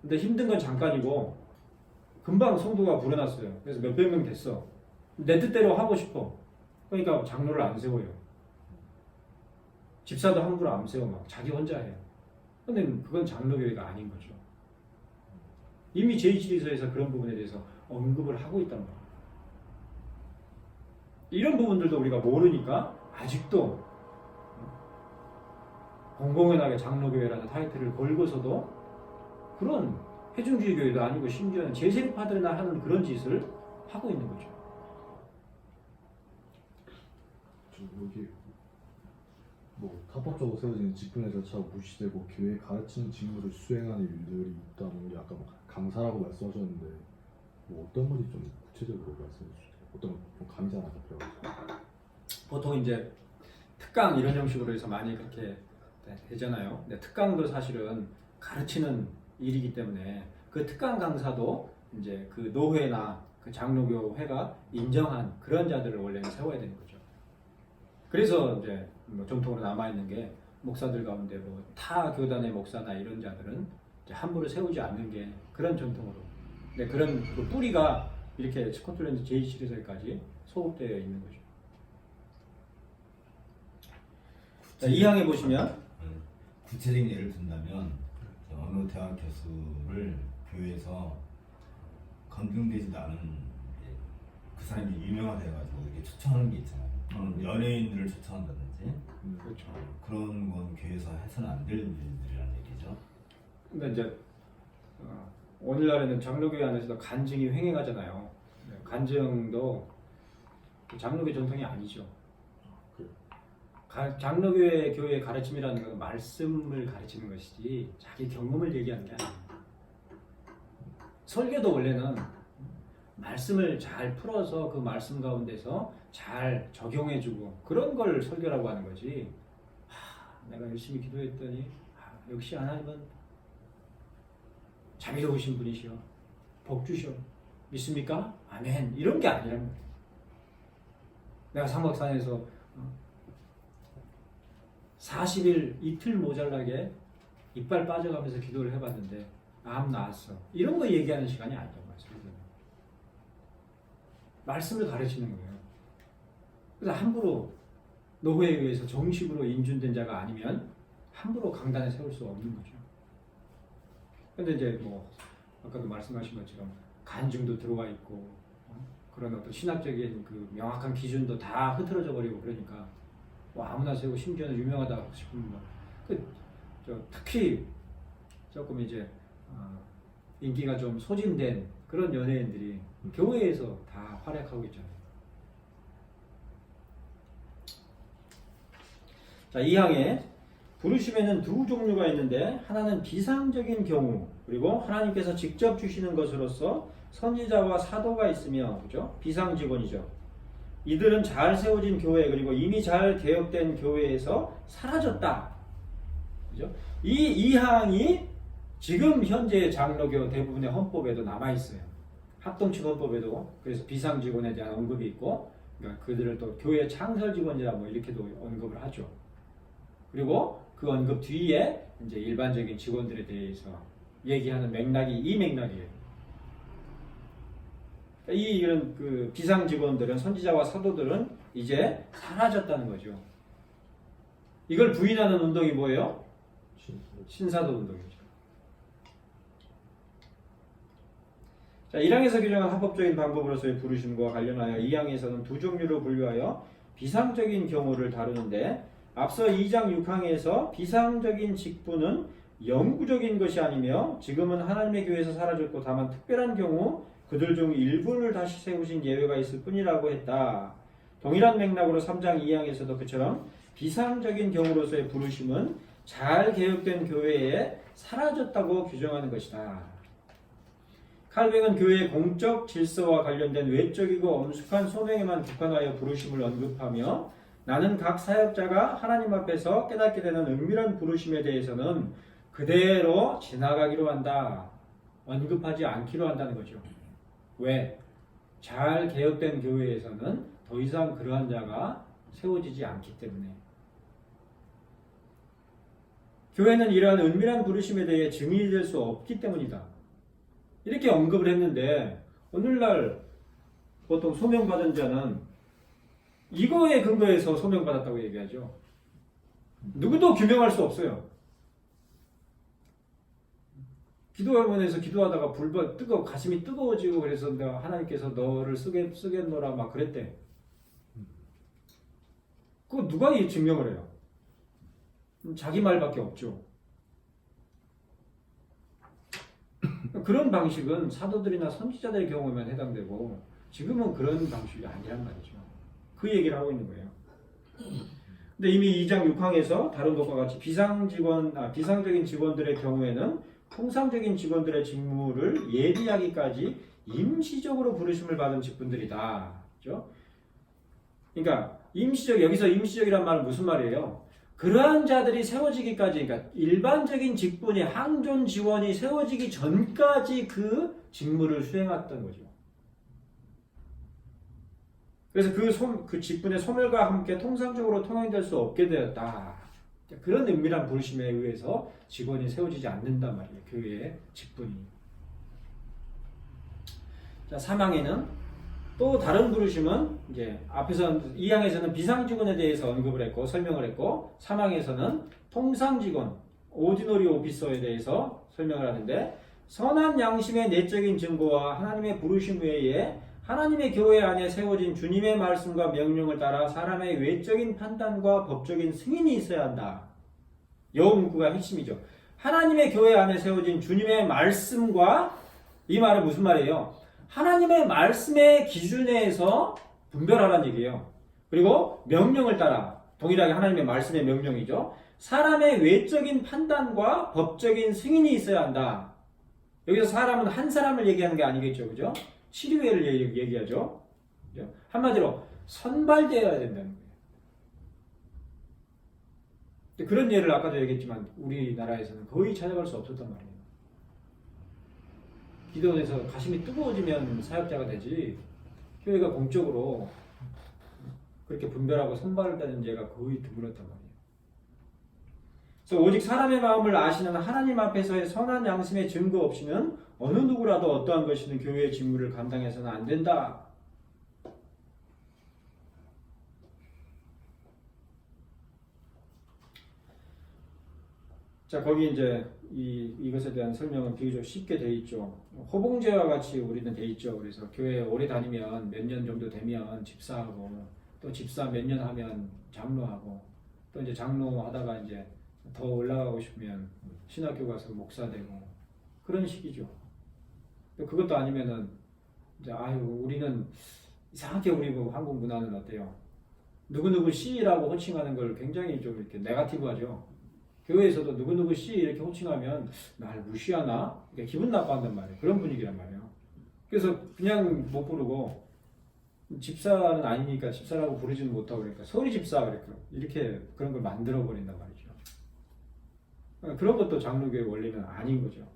근데 힘든 건 잠깐이고 금방 성도가 불어났어요. 그래서 몇백 명 됐어. 내 뜻대로 하고 싶어. 그러니까 장로를 안 세워요. 집사도 함부로 안 세워 막 자기 혼자 해요. 근데 그건 장로교회가 아닌 거죠. 이미 제2질서에서 그런 부분에 대해서 언급을 하고 있단 말이에요. 이런 부분들도 우리가 모르니까 아직도 공공연하게 장로교회라는 타이틀을 걸고서도 그런 회중주의 교회도 아니고 심지어는 제세립파들이나 하는 그런 짓을 하고 있는 거죠. 여기 뭐 합법적으로 세워진 직분의 절차가 무시되고 교회에 가르치는 직무를 수행하는 일들이 있다는 게 아까 뭐 강사라고 말씀하셨는데 뭐 어떤 건지 좀 구체적으로 말씀해 주세요. 어떤 좀 감이 잘 안 잡혀요. 보통 이제 특강 이런 형식으로 해서 많이 그렇게 되잖아요. 근데 특강도 사실은 가르치는 일이기 때문에 그 특강 강사도 이제 그 노회나 그 장로교회가 인정한 그런 자들을 원래는 세워야 되는 거죠. 그래서 이제 뭐 전통으로 남아 있는 게 목사들 가운데 뭐 타 교단의 목사나 이런 자들은 이제 함부로 세우지 않는 게 그런 전통으로. 근데 그런 그 뿌리가 이렇게 스코틀랜드 제2실에서까지 소급되어 있는 거죠. 자, 2항에 보시면 구체적인 예를 든다면 어느 대학 교수를 교회에서 검증되지도 않은 그 사람이 유명하돼가지고 이렇게 초청하는 게 있잖아요. 연예인들을 초청한다든지 그렇죠. 그런 건 교회에서 해서는 안 될 일들이라는 얘기죠. 근데 이제 오늘날에는 장로교회 안에서도 간증이 횡행하잖아요. 간증도 장로교 전통이 아니죠. 장로교회 교회의 가르침이라는 건 말씀을 가르치는 것이지 자기 경험을 얘기하는 게 아니에요. 설교도 원래는 말씀을 잘 풀어서 그 말씀 가운데서 잘 적용해주고 그런 걸 설교라고 하는 거지. 내가 열심히 기도했더니 역시 하나님은 자비로우신 분이시여 복 주시오 믿습니까? 아멘 이런 게 아니란 말이에요. 내가 삼각산에서 40일 이틀 모자라게 이빨 빠져가면서 기도를 해봤는데 암 나았어. 이런 거 얘기하는 시간이 아니란 말이에요. 말씀을 가르치는 거예요. 그래서 함부로 노회에 의해서 정식으로 인준된 자가 아니면 함부로 강단에 세울 수 없는 거죠. 근데 이제 뭐 아까도 말씀하신 것처럼 간증도 들어와 있고 그런 어떤 신학적인 그 명확한 기준도 다 흐트러져 버리고 그러니까 뭐 아무나 세우고 심지어는 유명하다 싶으면 특히 조금 이제 인기가 좀 소진된 그런 연예인들이 교회에서 다 활약하고 있잖아요. 자, 2항에 부르심에는 두 종류가 있는데 하나는 비상적인 경우 그리고 하나님께서 직접 주시는 것으로서 선지자와 사도가 있으며 그죠? 비상 직원이죠. 이들은 잘 세워진 교회 그리고 이미 잘 개혁된 교회에서 사라졌다. 그죠? 이 2항이 지금 현재 장로교 대부분의 헌법에도 남아 있어요. 합동측 헌법에도 그래서 비상 직원에 대한 언급이 있고 그러니까 그들을 또 교회 창설 직원이라 뭐 이렇게도 언급을 하죠. 그리고 그 언급 뒤에 이제 일반적인 직원들에 대해서 얘기하는 맥락이 이 맥락이에요. 이런 그 비상 직원들은 선지자와 사도들은 이제 사라졌다는 거죠. 이걸 부인하는 운동이 뭐예요? 신사도 운동이죠. 자, 1항에서 규정한 합법적인 방법으로서의 부르심과 관련하여 2항에서는 두 종류로 분류하여 비상적인 경우를 다루는데 앞서 2장 6항에서 비상적인 직분은 영구적인 것이 아니며 지금은 하나님의 교회에서 사라졌고 다만 특별한 경우 그들 중 일부를 다시 세우신 예외가 있을 뿐이라고 했다. 동일한 맥락으로 3장 2항에서도 그처럼 비상적인 경우로서의 부르심은 잘 개혁된 교회에 사라졌다고 규정하는 것이다. 칼뱅은 교회의 공적 질서와 관련된 외적이고 엄숙한 소명에만 국한하여 부르심을 언급하며 나는 각 사역자가 하나님 앞에서 깨닫게 되는 은밀한 부르심에 대해서는 그대로 지나가기로 한다. 언급하지 않기로 한다는 거죠. 왜? 잘 개혁된 교회에서는 더 이상 그러한 자가 세워지지 않기 때문에. 교회는 이러한 은밀한 부르심에 대해 증인이 될 수 없기 때문이다. 이렇게 언급을 했는데 오늘날 보통 소명받은 자는 이거에 근거해서 소명받았다고 얘기하죠. 누구도 규명할 수 없어요. 기도학원에서 기도하다가 가슴이 뜨거워지고 그래서 내가 하나님께서 너를 쓰겠노라 막 그랬대. 그거 누가 이 증명을 해요? 자기 말밖에 없죠. 그런 방식은 사도들이나 선지자들의 경우에만 해당되고 지금은 그런 방식이 아니란 말이죠. 그 얘기를 하고 있는 거예요. 근데 이미 2장 6항에서 다른 것과 같이 비상적인 직원들의 경우에는 통상적인 직원들의 직무를 예비하기까지 임시적으로 부르심을 받은 직분들이다. 그렇죠? 그러니까 여기서 임시적이란 말은 무슨 말이에요? 그러한 자들이 세워지기까지, 그러니까 일반적인 직분이 항존 지원이 세워지기 전까지 그 직무를 수행했던 거죠. 그래서 그 직분의 소멸과 함께 통상적으로 통용될 수 없게 되었다. 그런 은밀한 부르심에 의해서 직원이 세워지지 않는단 말이에요. 교회의 직분이. 자, 사망에는 또 다른 부르심은 이제 앞에서 2항에서는 비상직원에 대해서 언급을 했고 설명을 했고 3항에서는 통상직원, 오디너리 오피서에 대해서 설명을 하는데 선한 양심의 내적인 증거와 하나님의 부르심 외에 하나님의 교회 안에 세워진 주님의 말씀과 명령을 따라 사람의 외적인 판단과 법적인 승인이 있어야 한다. 이 문구가 핵심이죠. 하나님의 교회 안에 세워진 주님의 말씀과 이 말은 무슨 말이에요? 하나님의 말씀의 기준에서 분별하라는 얘기예요. 그리고 명령을 따라 동일하게 하나님의 말씀의 명령이죠. 사람의 외적인 판단과 법적인 승인이 있어야 한다. 여기서 사람은 한 사람을 얘기하는 게 아니겠죠. 그죠? 치료회를 얘기하죠. 그죠? 한마디로 선발되어야 된다는 거예요. 그런 예를 아까도 얘기했지만 우리나라에서는 거의 찾아갈 수 없었단 말이에요. 기도원에서 가슴이 뜨거워지면 사역자가 되지 교회가 공적으로 그렇게 분별하고 선발되는 예가 거의 드물었단 말이에요. 그래서 오직 사람의 마음을 아시는 하나님 앞에서의 선한 양심의 증거 없이는 어느 누구라도 어떠한 것이든 교회의 직무를 감당해서는 안 된다. 자, 거기 이제 이것에 대한 설명은 비교적 쉽게 돼 있죠. 호봉제와 같이 우리는 돼 있죠. 그래서 교회 오래 다니면 몇 년 정도 되면 집사하고 또 집사 몇 년 하면 장로하고 또 이제 장로 하다가 이제 더 올라가고 싶으면 신학교 가서 목사 되고 그런 식이죠. 또 그것도 아니면은 이제 우리는 이상하게 우리 한국 문화는 어때요? 누구누구 씨라고 호칭하는 걸 굉장히 좀 이렇게 네거티브하죠. 교회에서도 누구누구 씨 이렇게 호칭하면 날 무시하나? 그러니까 기분 나빠한단 말이에요. 그런 분위기란 말이에요. 그래서 그냥 못 부르고 집사는 아니니까 집사라고 부르지는 못하고 그러니까 소리 집사 이렇게 그런 걸 만들어 버린단 말이죠. 그런 것도 장로교의 원리는 아닌 거죠.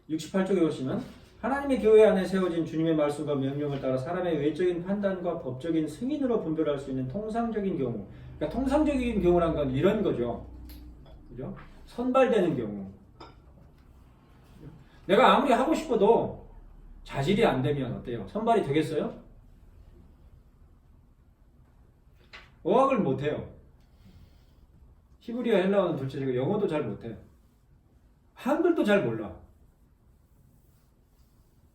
68쪽에 보시면 하나님의 교회 안에 세워진 주님의 말씀과 명령을 따라 사람의 외적인 판단과 법적인 승인으로 분별할 수 있는 통상적인 경우, 그러니까 통상적인 경우란 건 이런 거죠. 그죠? 선발되는 경우. 내가 아무리 하고 싶어도 자질이 안 되면 어때요? 선발이 되겠어요? 어학을 못해요. 히브리어 헬라어는 둘째치고 영어도 잘 못해. 한글도 잘 몰라.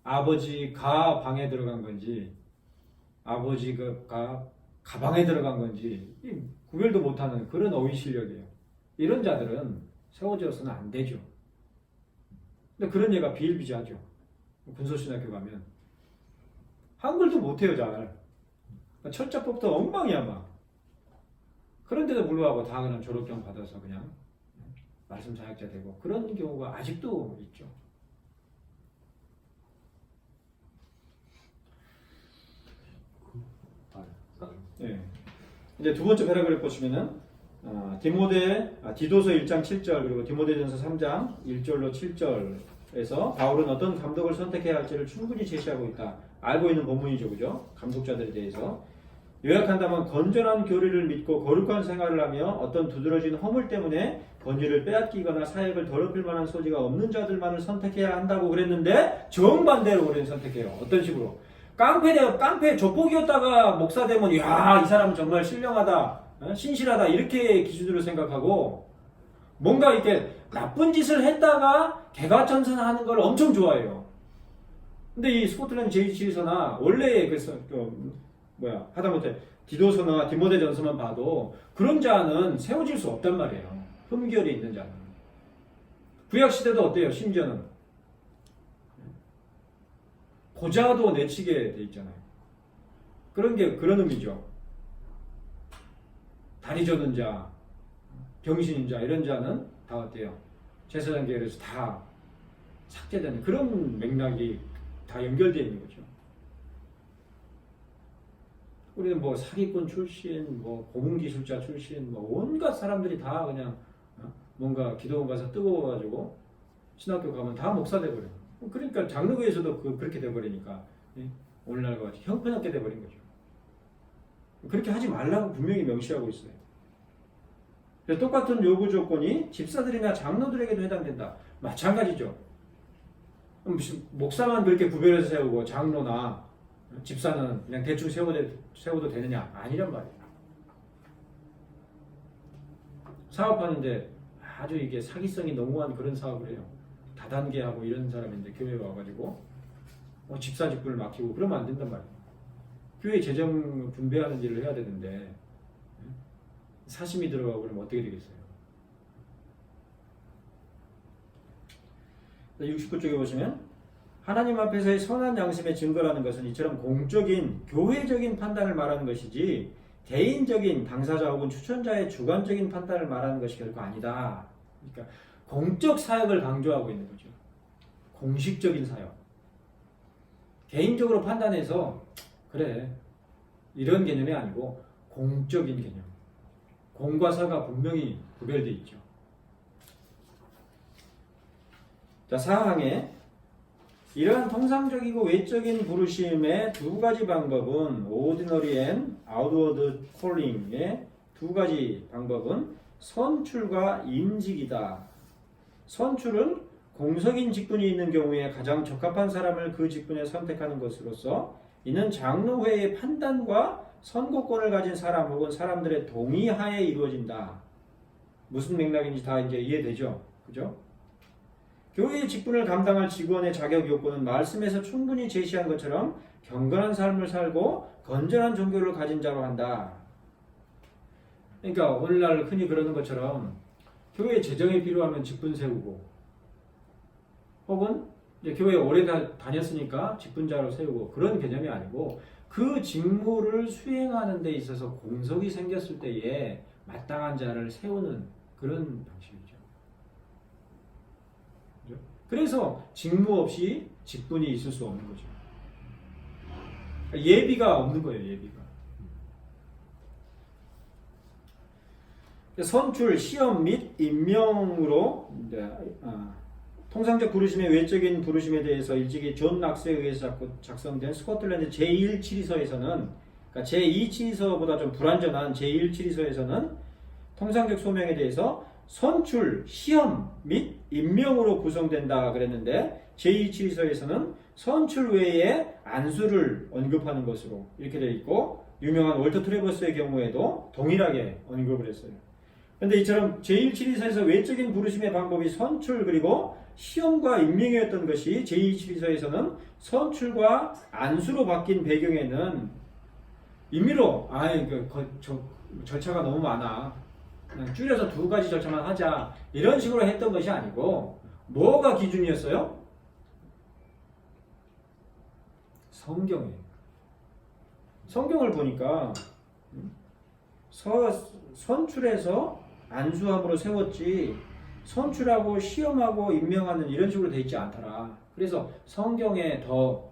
아버지가 방에 들어간 건지 아버지가 가방에 들어간 건지 구별도 못하는 그런 어휘 실력이에요. 이런 자들은 세워져서는 안 되죠. 근데 그런 얘가 비일비재하죠. 군소신학교 가면 한글도 못해요 잘. 철자법도 엉망이야 막. 그런데도 불구하고 다 그냥 졸업장 받아서 그냥 말씀 사역자 되고 그런 경우가 아직도 있죠. 예. 이제 두 번째 패러그래프 보시면은 디도서 1장 7절 그리고 디모데전서 3장 1절로 7절에서 바울은 어떤 감독을 선택해야 할지를 충분히 제시하고 있다. 알고 있는 본문이죠, 그죠? 감독자들에 대해서 요약한다면 건전한 교리를 믿고 거룩한 생활을 하며 어떤 두드러진 허물 때문에 권위를 빼앗기거나 사역을 더럽힐 만한 소지가 없는 자들만을 선택해야 한다고 그랬는데 정반대로 우리는 선택해요. 어떤 식으로? 깡패 족복이었다가 목사 되면 야, 이 사람은 정말 신령하다, 신실하다 이렇게 기준으로 생각하고 뭔가 이렇게 나쁜 짓을 했다가 개가천선하는 걸 엄청 좋아해요. 근데 이 스코틀랜드 제2치서나 원래 하다못해 디도서나 디모데전서만 봐도 그런 자는 세워질 수 없단 말이에요. 흠결이 있는 자는. 구약 시대도 어때요? 심지어는 고자도 내치게 돼 있잖아요. 그런 의미죠. 다리 저는 자, 병신인 자 이런 자는 다 어때요? 제사장 계열에서 다 삭제되는 그런 맥락이 다 연결되어 있는 거죠. 우리는 뭐 사기꾼 출신, 뭐 고문기술자 출신, 뭐 온갖 사람들이 다 그냥 뭔가 기도원 가서 뜨거워가지고 신학교 가면 다 목사 돼버려요. 그러니까 장로교에서도 그렇게 돼버리니까 오늘날과 같이 형편없게 돼버린 거죠. 그렇게 하지 말라고 분명히 명시하고 있어요. 똑같은 요구 조건이 집사들이나 장로들에게도 해당된다. 마찬가지죠. 무슨 목사만 그렇게 구별해서 세우고 장로나 집사는 그냥 대충 세워도 되느냐? 아니란 말이에요. 사업하는데 아주 이게 사기성이 농후한 그런 사업을 해요. 다단계하고 이런 사람인데 교회에 와가지고 집사 직분을 맡기고 그러면 안 된단 말이에요. 교회 재정 분배하는 일을 해야 되는데 사심이 들어가고 그러면 어떻게 되겠어요? 69쪽에 보시면 하나님 앞에서의 선한 양심의 증거라는 것은 이처럼 공적인 교회적인 판단을 말하는 것이지 개인적인 당사자 혹은 추천자의 주관적인 판단을 말하는 것이 결코 아니다. 그러니까 공적 사역을 강조하고 있는 거죠. 공식적인 사역. 개인적으로 판단해서 그래 이런 개념이 아니고 공적인 개념. 공과 사가 분명히 구별되어 있죠. 자, 사항에 이러한 통상적이고 외적인 부르심의 두 가지 방법은 ordinary and outward calling의 두 가지 방법은 선출과 임직이다. 선출은 공석인 직분이 있는 경우에 가장 적합한 사람을 그 직분에 선택하는 것으로서 이는 장로회의 판단과 선고권을 가진 사람 혹은 사람들의 동의하에 이루어진다. 무슨 맥락인지 다 이제 이해되죠? 그죠? 교회의 직분을 감당할 직원의 자격 요건은 말씀에서 충분히 제시한 것처럼 경건한 삶을 살고 건전한 종교를 가진 자로 한다. 그러니까 오늘날 흔히 그러는 것처럼 교회 재정이 필요하면 직분 세우고 혹은 이제 교회에 오래 다녔으니까 직분자로 세우고 그런 개념이 아니고 그 직무를 수행하는 데 있어서 공석이 생겼을 때에 마땅한 자를 세우는 그런 방식이죠. 그래서 직무 없이 직분이 있을 수 없는 거죠. 예비가 없는 거예요. 예비가. 선출, 시험 및 임명으로 통상적 부르심의 외적인 부르심에 대해서 일찍이 존 낙스에 의해서 작성된 스코틀랜드 제1치리서에서는 그러니까 제2치리서보다 좀 불완전한 제1치리서에서는 통상적 소명에 대해서 선출, 시험 및 임명으로 구성된다 그랬는데 제2치리서에서는 선출 외에 안수를 언급하는 것으로 이렇게 되어 있고 유명한 월터 트래버스의 경우에도 동일하게 언급을 했어요. 그런데 이처럼 제1치리서에서 외적인 부르심의 방법이 선출 그리고 시험과 임명이었던 것이 제2치리서에서는 선출과 안수로 바뀐 배경에는 임의로 절차가 너무 많아. 그냥 줄여서 2가지 절차만 하자. 이런 식으로 했던 것이 아니고 뭐가 기준이었어요? 성경이에요. 성경을 보니까 선출해서 안수함으로 세웠지 선출하고 시험하고 임명하는 이런 식으로 돼 있지 않더라. 그래서 성경에 더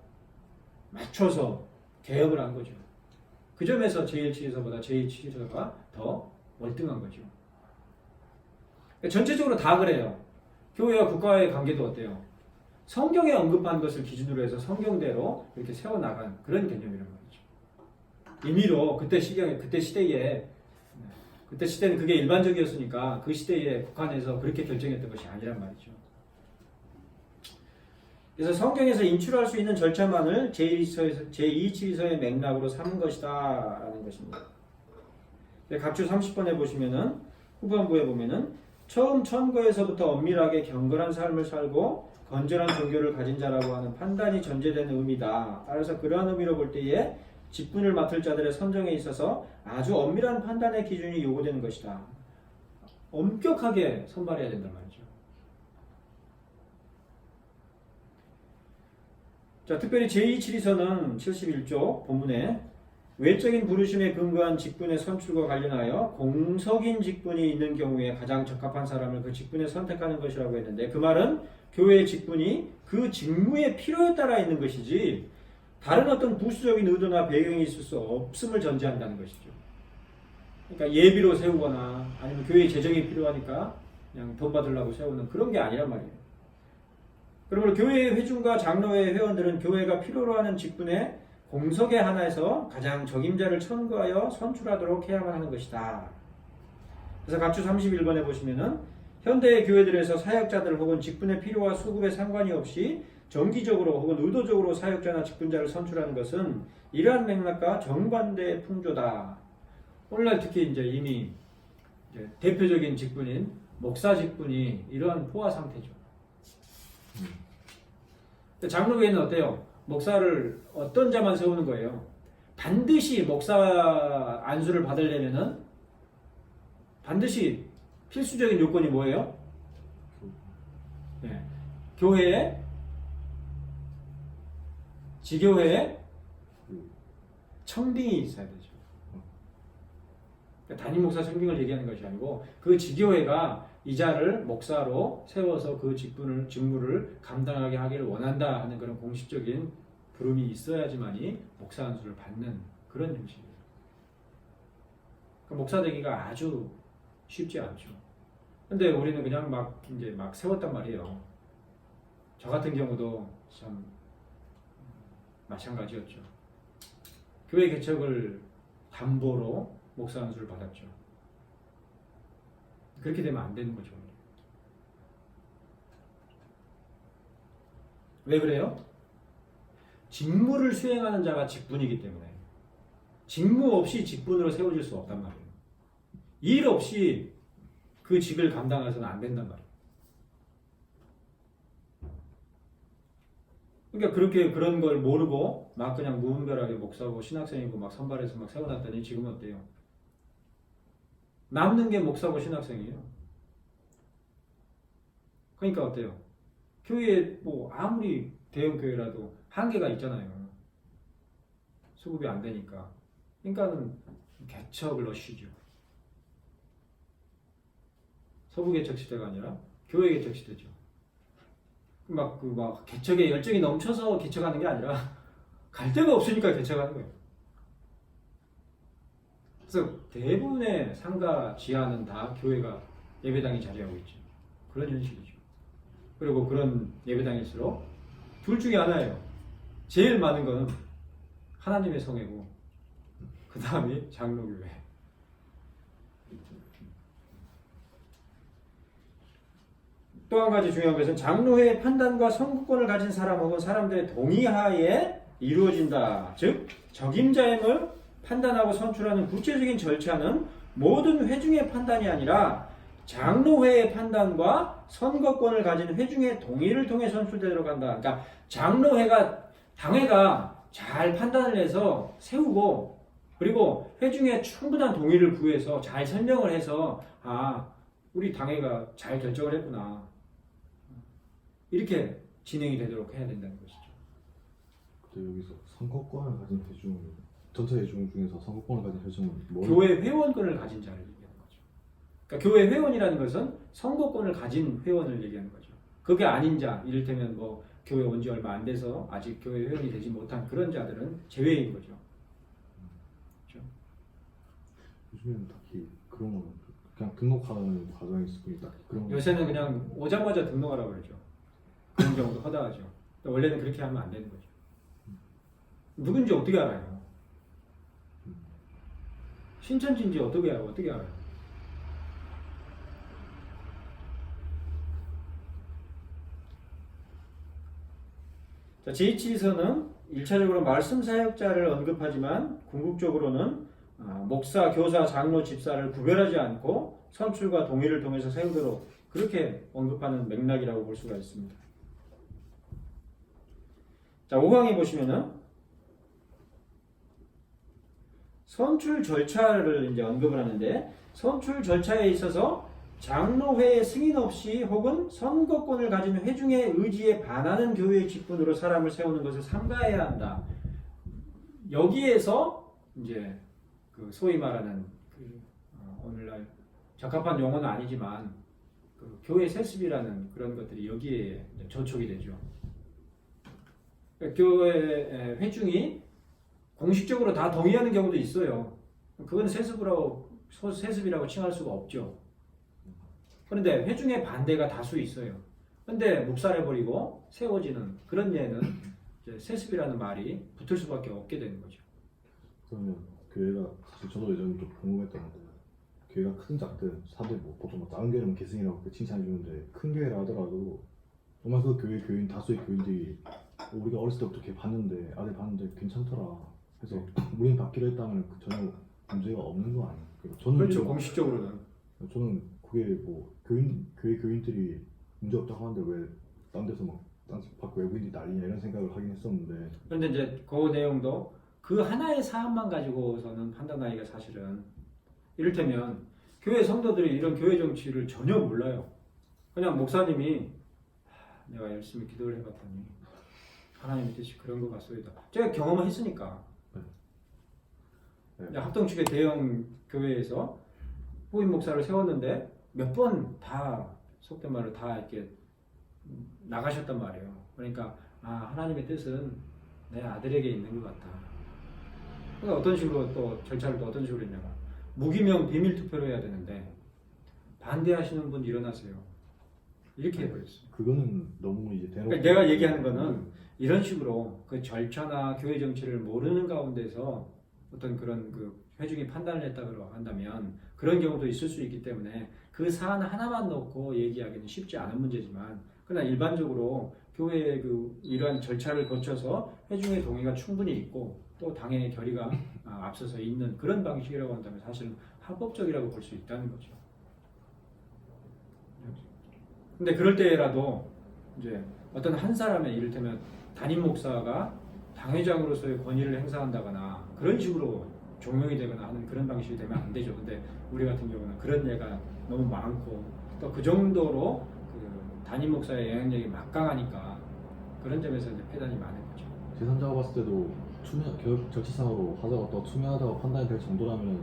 맞춰서 개혁을 한 거죠. 그 점에서 제1치리서보다 제2치리서가 더 월등한 거죠. 전체적으로 다 그래요. 교회와 국가와의 관계도 어때요? 성경에 언급한 것을 기준으로 해서 성경대로 이렇게 세워나간 그런 개념이란 말이죠. 임의로 그때 시대는 그게 일반적이었으니까 그 시대에 국한해서 그렇게 결정했던 것이 아니란 말이죠. 그래서 성경에서 인출할 수 있는 절차만을 제2치리서의 맥락으로 삼은 것이다 라는 것입니다. 각주 30번에 보시면은 후반부에 보면은 처음 천거에서부터 엄밀하게 경건한 삶을 살고 건전한 종교를 가진 자라고 하는 판단이 전제되는 의미다. 따라서 그러한 의미로 볼 때에 직분을 맡을 자들의 선정에 있어서 아주 엄밀한 판단의 기준이 요구되는 것이다. 엄격하게 선발해야 된단 말이죠. 자, 특별히 제2치리서는 71조 본문에 외적인 부르심에 근거한 직분의 선출과 관련하여 공석인 직분이 있는 경우에 가장 적합한 사람을 그 직분에 선택하는 것이라고 했는데 그 말은 교회의 직분이 그 직무의 필요에 따라 있는 것이지 다른 어떤 부수적인 의도나 배경이 있을 수 없음을 전제한다는 것이죠. 그러니까 예비로 세우거나 아니면 교회의 재정이 필요하니까 그냥 돈 받으려고 세우는 그런 게 아니란 말이에요. 그러므로 교회의 회중과 장로회 회원들은 교회가 필요로 하는 직분에 공석의 하나에서 가장 적임자를 천거하여 선출하도록 해야만 하는 것이다. 그래서 각주 31번에 보시면은 현대의 교회들에서 사역자들 혹은 직분의 필요와 수급에 상관이 없이 정기적으로 혹은 의도적으로 사역자나 직분자를 선출하는 것은 이러한 맥락과 정반대의 풍조다. 오늘날 특히 이제 이미 대표적인 직분인 목사 직분이 이러한 포화 상태죠. 장로교회는 어때요? 목사를 어떤 자만 세우는 거예요? 반드시 목사 안수를 받으려면은 반드시 필수적인 요건이 뭐예요? 네. 교회에 지교회에 청빙이 있어야 되죠. 그러니까 담임 목사 청빙을 얘기하는 것이 아니고 그 지교회가 이자를 목사로 세워서 그 직무를 감당하게 하기를 원한다 하는 그런 공식적인 부름이 있어야지만이 목사 안수를 받는 그런 형식이에요. 그러니까 목사 되기가 아주 쉽지 않죠. 근데 우리는 그냥 막 세웠단 말이에요. 저 같은 경우도 참 마찬가지였죠. 교회 개척을 담보로 목사 안수를 받았죠. 그렇게 되면 안 되는 거죠. 왜 그래요? 직무를 수행하는 자가 직분이기 때문에 직무 없이 직분으로 세워질 수 없단 말이에요. 일 없이 그 직을 감당해서는 안 된단 말이에요. 그러니까 그런 걸 모르고 막 그냥 무분별하게 목사고 신학생이고 막 선발해서 막 세워놨더니 지금 어때요? 남는 게 목사고 신학생이에요. 그러니까 어때요? 교회에 뭐 아무리 대형 교회라도 한계가 있잖아요. 수급이 안 되니까. 그러니까는 개척을 러시죠. 서부 개척 시대가 아니라 교회 개척 시대죠. 막 개척에 열정이 넘쳐서 개척하는 게 아니라 갈 데가 없으니까 개척하는 거예요. 그래서 대부분의 상가 지하는 다 교회가 예배당이 자리하고 있죠. 그런 현실이죠. 그리고 그런 예배당일수록 둘 중에 하나예요. 제일 많은 거는 하나님의 성회고 그 다음이 장로교회. 또 한 가지 중요한 것은 장로회의 판단과 선구권을 가진 사람 혹은 사람들의 동의하에 이루어진다. 즉 적임자임을 판단하고 선출하는 구체적인 절차는 모든 회중의 판단이 아니라 장로회의 판단과 선거권을 가진 회중의 동의를 통해 선출되도록 한다. 그러니까 장로회가 당회가 잘 판단을 해서 세우고 그리고 회중의 충분한 동의를 구해서 잘 설명을 해서 우리 당회가 잘 결정을 했구나. 이렇게 진행이 되도록 해야 된다는 것이죠. 근데 여기서 선거권을 가진 회중, 전체 회중 중에서 선거권을 가진 회중은 뭐? 교회 회원권을 가진 자를 얘기하는 거죠. 그러니까 교회 회원이라는 것은 선거권을 가진 회원을 얘기하는 거죠. 그게 아닌 자, 이를테면 뭐 교회 온 지 얼마 안 돼서 아직 교회 회원이 되지 못한 그런 자들은 제외인 거죠. 그렇죠? 요즘에는 딱히 그런 거는 그냥 등록하는 과정이 있을 뿐이 딱히 그런 거. 요새는 그냥 오자마자 등록하라고 그러죠. 그런 경우도 허다하죠. 원래는 그렇게 하면 안 되는 거죠. 누군지 어떻게 알아요? 신천지인지 어떻게 알아요? 어떻게 알아요? 자, 제2치서는 1차적으로 말씀 사역자를 언급하지만 궁극적으로는 목사, 교사, 장로, 집사를 구별하지 않고 선출과 동의를 통해서 세우도록 그렇게 언급하는 맥락이라고 볼 수가 있습니다. 자, 5강에 보시면은 선출 절차를 이제 언급을 하는데, 선출 절차에 있어서 장로회의 승인 없이 혹은 선거권을 가진 회중의 의지에 반하는 교회의 직분으로 사람을 세우는 것을 삼가해야 한다. 여기에서 이제 그 소위 말하는 오늘날 적합한 용어는 아니지만 그 교회 세습이라는 그런 것들이 여기에 저촉이 되죠. 교회 회중이 공식적으로 다 동의하는 경우도 있어요. 그건 세습이라고 칭할 수가 없죠. 그런데 회중의 반대가 다수 있어요. 그런데 묵살해버리고 세워지는 그런 예는 이제 세습이라는 말이 붙을 수밖에 없게 되는 거죠. 그러면 교회가 사실 저도 예전에 좀 궁금했던 건데, 교회가 크든 작든 사실 뭐 보통 뭐 작은 교회는 계승이라고 칭찬해 주는데, 큰 교회라 하더라도 정말 그 교회 교인 다수의 교인들이 우리가 어렸을 때부터 이렇게 봤는데 아들 봤는데 괜찮더라. 그래서 우리는 받기로 했다면 전혀 문제가 없는 거 아니에요? 저는 그렇죠. 공식적으로는. 저는 그게 뭐 교회 교인들이 문제 없다고 하는데 왜 딴 데서 밖 외국인들이 난리냐 이런 생각을 하긴 했었는데. 그런데 이제 그 내용도 그 하나의 사안만 가지고서는 판단하기가 사실은, 이를테면 교회 성도들이 이런 교회 정치를 전혀 몰라요. 그냥 목사님이 내가 열심히 기도를 해봤더니 하나님의 뜻이 그런 것 같소이다. 제가 경험을 했으니까. 네. 합동축의 대형 교회에서 후임 목사를 세웠는데 몇 번 다 속된 말로 다 이렇게 나가셨단 말이에요. 그러니까 하나님의 뜻은 내 아들에게 있는 것 같다. 그러니까 어떤 식으로 또 절차를 또 어떤 식으로 했냐면, 무기명 비밀 투표를 해야 되는데 반대하시는 분 일어나세요. 이렇게 해버렸어요. 그거는 너무 이제 대놓고. 그러니까 내가 얘기하는 거는 이런 식으로 그 절차나 교회 정치를 모르는 가운데서 어떤 그런 그 회중이 판단을 했다고 한다면 그런 경우도 있을 수 있기 때문에 그 사안 하나만 놓고 얘기하기는 쉽지 않은 문제지만, 그러나 일반적으로 교회의 그 이러한 절차를 거쳐서 회중의 동의가 충분히 있고 또 당의 결의가 앞서서 있는 그런 방식이라고 한다면 사실은 합법적이라고 볼 수 있다는 거죠. 근데 그럴 때라도 이제 어떤 한 사람의, 이를테면 담임 목사가 당회장으로서의 권위를 행사한다거나 그런 식으로 종용이 되거나 하는 그런 방식이 되면 안 되죠. 근데 우리 같은 경우는 그런 예가 너무 많고 또 그 정도로 그 담임 목사의 영향력이 막강하니까 그런 점에서 이제 폐단이 많은 거죠. 제3자가 봤을 때도 절차상으로 하자가 더 투명하다고 판단이 될 정도라면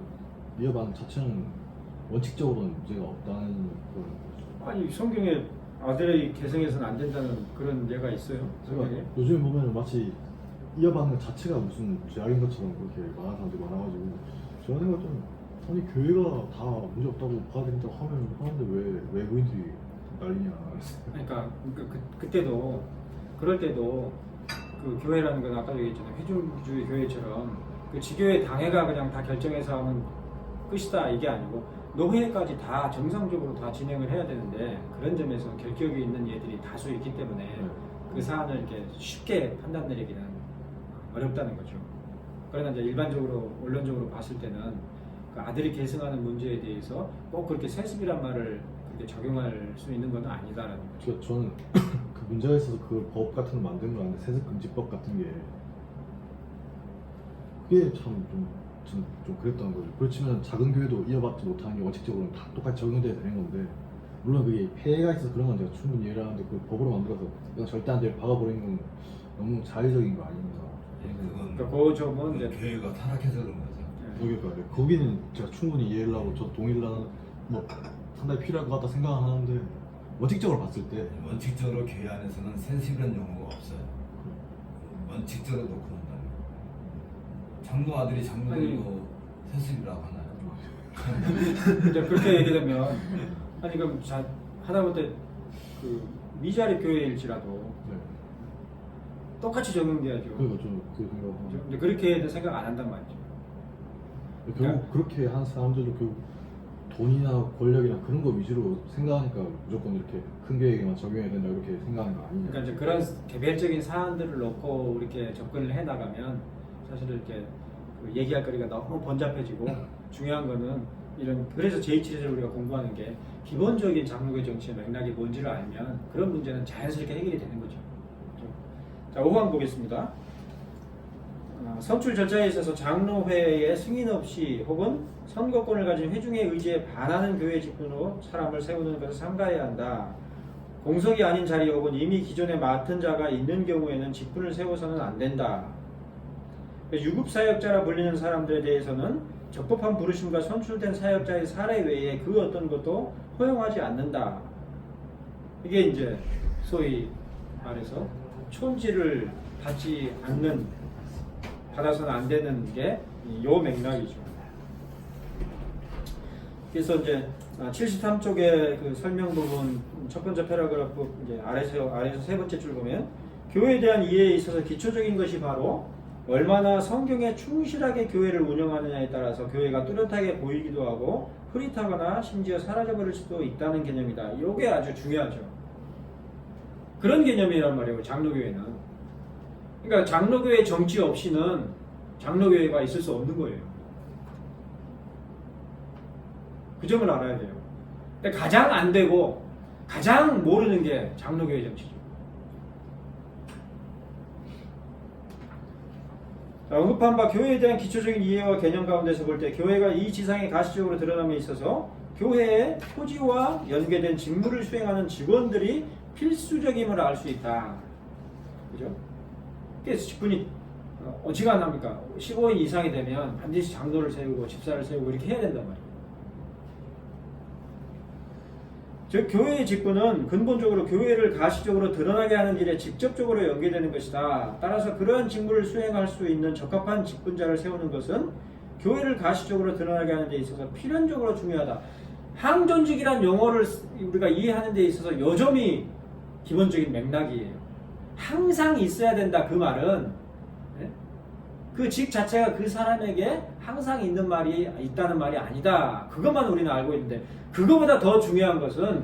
이어반 자체는 원칙적으로는 문제가 없다는 그런. 아니 성경에 아들의 계승해서는 안 된다는 그런 예가 있어요. 성경에. 그러니까 요즘에 보면 마치 이어받는 것 자체가 무슨 죄악인 것처럼 그렇게 말하는 사람들이 많아가지고 저는 생각 좀, 아니 교회가 다 문제 없다고 봐야 된다고 하는데 왜 외국인들이 난리냐. 그러니까 그때도 그럴 때도 그 교회라는 건 아까도 얘기했잖아요. 회중주의 교회처럼 그 지교회 당회가 그냥 다 결정해서 하면 끝이다 이게 아니고 노회까지 다 정상적으로 다 진행을 해야 되는데, 그런 점에서 결격이 있는 예들이 다수 있기 때문에 그 사안을 이렇게 쉽게 판단 내리기는 어렵다는 거죠. 그러나 이제 일반적으로 원론적으로 봤을 때는 그 아들이 계승하는 문제에 대해서 꼭 그렇게 세습이란 말을 그렇게 적용할 수 있는 건 아니다라는 거죠. 그러니까 저는 그 문제가 있어서 그 법 같은 거 만든 거 아닌데 세습금지법 같은 게 그게 참 좀 저는 좀 그랬던 거죠. 그렇지만 작은 교회도 이어받지 못하는 게 원칙적으로는 다 똑같이 적용돼야 되는 건데 물론 그게 폐해가 있어서 그런 건 제가 충분히 이해를 하는데 그 법으로 만들어서 이건 절대 안 돼 박아버리는 건 너무 자의적인 거 아닙니까? 그건 그러니까 그 점은 이제 교회가 타락해서 그런 거죠. 그러니까 거기는 제가 충분히 이해를 하고 저 동의를 하는 뭐 상당히 필요할 것 같다 생각하는데 원칙적으로 봤을 때 원칙적으로 교회 안에서는 셋이라는 용어가 없어요. 원칙적으로 놓고 한다면 장로 아들이 장로되고 셋이라고 하나요? 이제 그렇게 얘기되면 아니 그럼 하다못해 그 미자립 교회일지라도 네. 똑같이 적용돼야죠. 그러니까 저는 그 생각하고 근데 그렇게는 생각 안 한단 말이죠. 결국 그렇게 한 사람들도 결국 돈이나 권력이나 그런 거 위주로 생각하니까 무조건 이렇게 큰 교회에게만 적용해야 된다 이렇게 생각하는 거 아니냐. 그러니까 이제 그런 개별적인 사안들을 놓고 이렇게 접근을 해 나가면 사실 이렇게 그 얘기할 거리가 너무 번잡해지고 중요한 거는 이런 그래서 제2체제를 우리가 공부하는 게 기본적인 장로교 정치의 맥락이 뭔지를 알면 그런 문제는 자연스럽게 해결이 되는 거죠. 자, 5번 보겠습니다. 선출 절차에 있어서 장로회의 승인 없이 혹은 선거권을 가진 회중의 의지에 반하는 교회 직분으로 사람을 세우는 것을 삼가해야 한다. 공석이 아닌 자리 혹은 이미 기존에 맡은 자가 있는 경우에는 직분을 세워서는 안 된다. 유급사역자라 불리는 사람들에 대해서는 적법한 부르심과 선출된 사역자의 사례 외에 그 어떤 것도 허용하지 않는다. 이게 이제 소위 말해서 촌지를 받지 않는, 받아서는 안 되는 게 요 맥락이죠. 그래서 이제 73쪽의 그 설명 부분 첫 번째 패러그래프 이제 아래서 세 번째 줄 보면 교회에 대한 이해에 있어서 기초적인 것이 바로 얼마나 성경에 충실하게 교회를 운영하느냐에 따라서 교회가 뚜렷하게 보이기도 하고 흐릿하거나 심지어 사라져버릴 수도 있다는 개념이다. 이게 아주 중요하죠. 그런 개념이란 말이에요. 장로교회는. 그러니까 장로교회 정치 없이는 장로교회가 있을 수 없는 거예요. 그 점을 알아야 돼요. 근데 가장 안 되고 가장 모르는 게 장로교회 정치죠. 자, 언급한 바 교회에 대한 기초적인 이해와 개념 가운데서 볼 때 교회가 이 지상에 가시적으로 드러남에 있어서 교회의 토지와 연계된 직무를 수행하는 직원들이 필수적임을 알 수 있다. 그죠? 그래서 직분이 어지간합니까? 15인 이상이 되면 반드시 장로를 세우고 집사를 세우고 이렇게 해야 된단 말이에요. 즉 교회의 직분은 근본적으로 교회를 가시적으로 드러나게 하는 일에 직접적으로 연계되는 것이다. 따라서 그러한 직무를 수행할 수 있는 적합한 직분자를 세우는 것은 교회를 가시적으로 드러나게 하는 데 있어서 필연적으로 중요하다. 항존직이란 용어를 우리가 이해하는 데 있어서 요 점이 기본적인 맥락이에요. 항상 있어야 된다. 그 말은 그 직 자체가 그 사람에게 항상 있는 말이 있다는 말이 아니다. 그것만 우리는 알고 있는데 그거보다 더 중요한 것은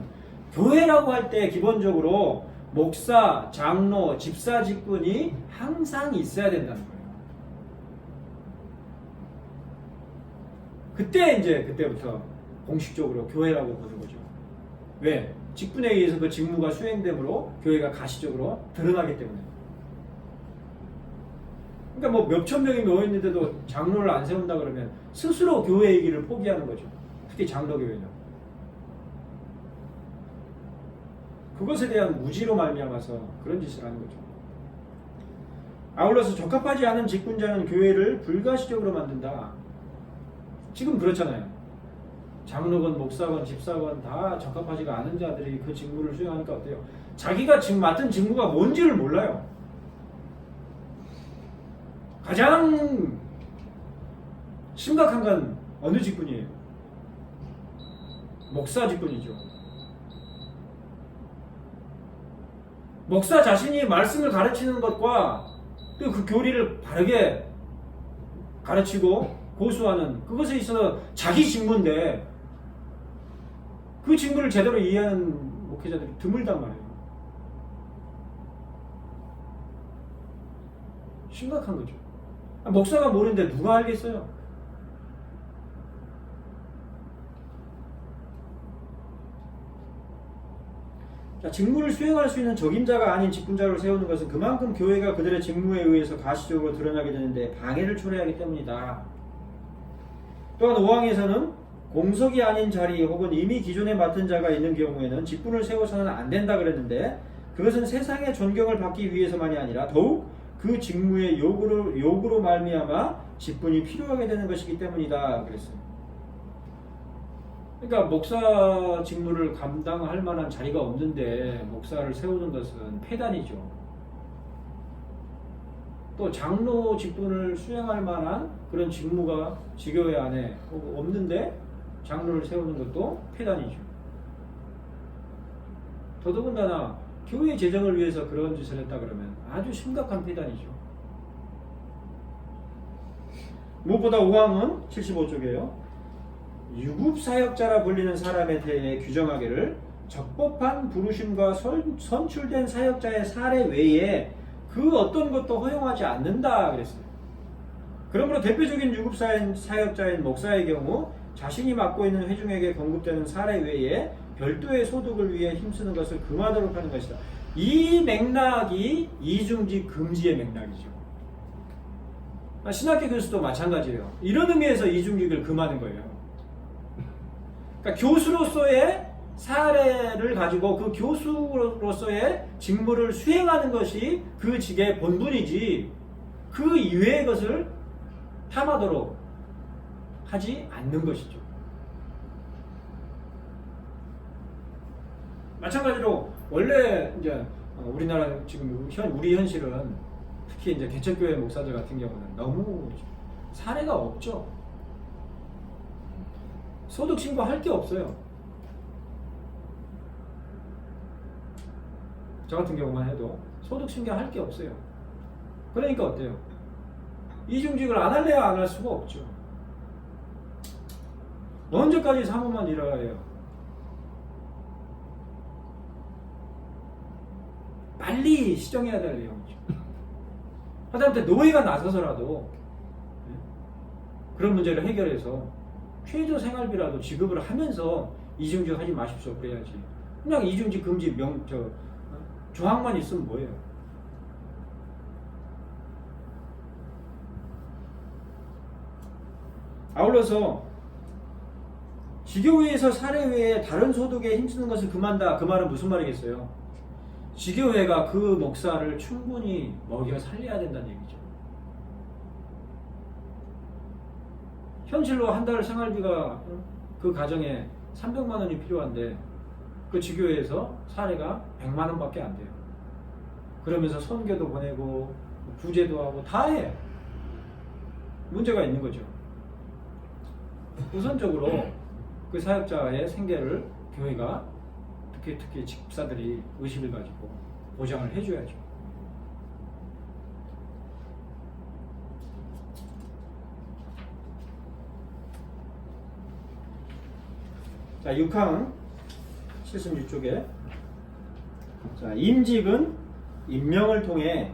교회라고 할 때 기본적으로 목사, 장로, 집사 직분이 항상 있어야 된다는 거예요. 그때부터 공식적으로 교회라고 보는 거죠. 왜? 직분에 의해서 그 직무가 수행되므로 교회가 가시적으로 드러나기 때문에. 그러니까 뭐 몇천 명이 모여 있는데도 장로를 안 세운다 그러면 스스로 교회의 길을 포기하는 거죠. 특히 장로교회는. 그것에 대한 무지로 말미암아서 그런 짓을 하는 거죠. 아울러서 적합하지 않은 직분자는 교회를 불가시적으로 만든다. 지금 그렇잖아요. 장로건 목사건 집사건 다 적합하지가 않은 자들이 그 직무를 수행하니까 어때요? 자기가 지금 맡은 직무가 뭔지를 몰라요. 가장 심각한 건 어느 직분이에요? 목사 직분이죠. 목사 자신이 말씀을 가르치는 것과 또 그 교리를 바르게 가르치고 고수하는 그것에 있어서 자기 직무인데 그 직무를 제대로 이해하는 목회자들이 드물단 말이에요. 심각한 거죠. 목사가 모르는데 누가 알겠어요? 자, 직무를 수행할 수 있는 적임자가 아닌 직분자를 세우는 것은 그만큼 교회가 그들의 직무에 의해서 가시적으로 드러나게 되는데 방해를 초래하기 때문이다. 또한 5항에서는 공석이 아닌 자리 혹은 이미 기존에 맡은 자가 있는 경우에는 직분을 세워서는 안 된다 그랬는데 그것은 세상의 존경을 받기 위해서만이 아니라 더욱 그 직무의 요구로 말미암아 직분이 필요하게 되는 것이기 때문이다 그랬어요. 그러니까 목사 직무를 감당할 만한 자리가 없는데 목사를 세우는 것은 폐단이죠. 또 장로 직분을 수행할 만한 그런 직무가 지교회 안에 없는데 장로를 세우는 것도 폐단이죠. 더더군다나 교회 재정을 위해서 그런 짓을 했다 그러면 아주 심각한 폐단이죠. 무엇보다 5항은 75쪽이에요. 유급사역자라 불리는 사람에 대해 규정하기를 적법한 부르심과 선출된 사역자의 사례 외에 그 어떤 것도 허용하지 않는다 그랬어요. 그러므로 대표적인 유급사역자인 목사의 경우 자신이 맡고 있는 회중에게 공급되는 사례 외에 별도의 소득을 위해 힘쓰는 것을 금하도록 하는 것이다. 이 맥락이 이중직 금지의 맥락이죠. 신학교 교수도 마찬가지예요. 이런 의미에서 이중직을 금하는 거예요. 그러니까 교수로서의 사례를 가지고 그 교수로서의 직무를 수행하는 것이 그 직의 본분이지 그 이외의 것을 탐하도록 하지 않는 것이죠. 마찬가지로 원래 이제 우리나라 지금 우리 현실은 특히 이제 개척교회 목사들 같은 경우는 너무 사례가 없죠. 소득 신고할 게 없어요. 저 같은 경우만 해도 소득 신고할 게 없어요. 그러니까 어때요? 이중직을 안 할래야 안 할 수가 없죠. 언제까지 사모만 일해야 해요? 빨리 시정해야 될 내용이죠. 하다못해 노예가 나서서라도 그런 문제를 해결해서 최저 생활비라도 지급을 하면서 이중직 하지 마십시오 그래야지. 그냥 이중직 금지 조항만 있으면 뭐예요? 아울러서 지교회에서 사례 외에 다른 소득에 힘쓰는 것을 금한다. 그 말은 무슨 말이겠어요? 지교회가 그 목사를 충분히 먹여 살려야 된다는 얘기죠. 현실로 한 달 생활비가 그 가정에 300만 원이 필요한데 그 지교회에서 사례가 100만 원밖에 안 돼요. 그러면서 선교도 보내고 구제도 하고 다 해. 문제가 있는 거죠. 우선적으로 그 사역자의 생계를 교회가 특히 집사들이 의식을 가지고 보장을 해줘야죠. 자, 6항 76쪽에 자, 임직은 임명을 통해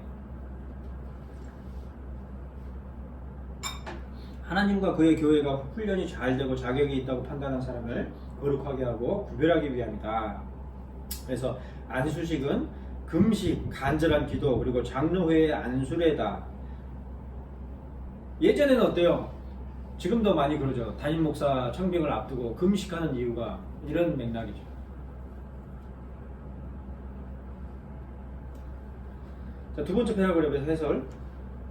하나님과 그의 교회가 훈련이 잘 되고 자격이 있다고 판단한 사람을 거룩하게 하고 구별하기 위함이다. 그래서 안수식은 금식, 간절한 기도, 그리고 장로회의 안수례다. 예전에는 어때요? 지금도 많이 그러죠. 담임 목사 청빙을 앞두고 금식하는 이유가 이런 맥락이죠. 자, 두 번째 패러그래프에서 해설.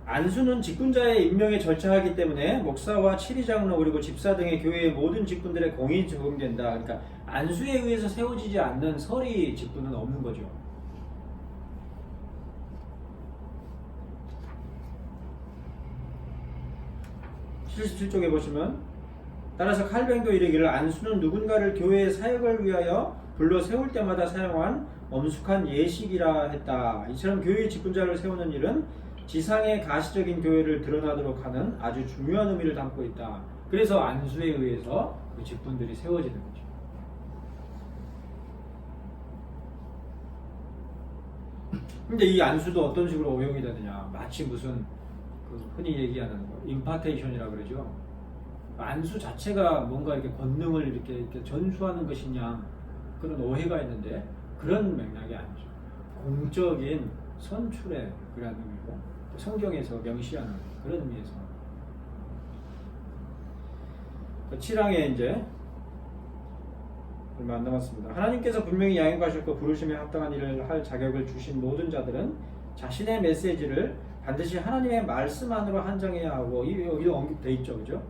안수는 직분자의 임명에 절차하기 때문에 목사와 치리장로 그리고 집사 등의 교회의 모든 직분들의 공이 적용된다. 그러니까 안수에 의해서 세워지지 않는 서리 직분은 없는 거죠. (77쪽에) 보시면 따라서 칼뱅도 이르기를 안수는 누군가를 교회의 사역을 위하여 불러 세울 때마다 사용한 엄숙한 예식이라 했다. 이처럼 교회의 직분자를 세우는 일은 지상의 가시적인 교회를 드러나도록 하는 아주 중요한 의미를 담고 있다. 그래서 안수에 의해서 그 직분들이 세워지는 거죠. 근데 이 안수도 어떤 식으로 오용이 되느냐? 마치 무슨 흔히 얘기하는 임파테이션이라고 그러죠. 안수 자체가 뭔가 이렇게 권능을 이렇게 전수하는 것이냐 그런 오해가 있는데 그런 맥락이 아니죠. 공적인 선출의 그런 의미고 성경에서 명시하는 그런 의미에서 7항에 이제 얼마 안 남았습니다. 하나님께서 분명히 양육하셨고 부르심에 합당한 일을 할 자격을 주신 모든 자들은 자신의 메시지를 반드시 하나님의 말씀 안으로 한정해야 하고, 여기도 언급돼 있죠, 그죠?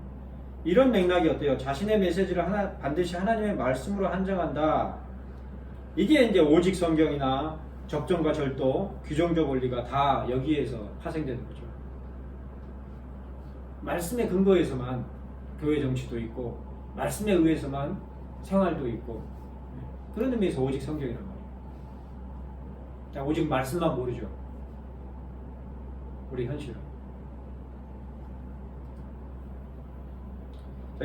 이런 맥락이 어때요? 자신의 메시지를 반드시 하나님의 말씀으로 한정한다. 이게 이제 오직 성경이나 적정과 절도, 규정적 원리가 다 여기에서 파생되는 거죠. 말씀의 근거에서만 교회 정치도 있고, 말씀에 의해서만 생활도 있고, 그런 의미에서 오직 성경이란 말이에요. 자, 오직 말씀만 모르죠. 우리 현실은. 자,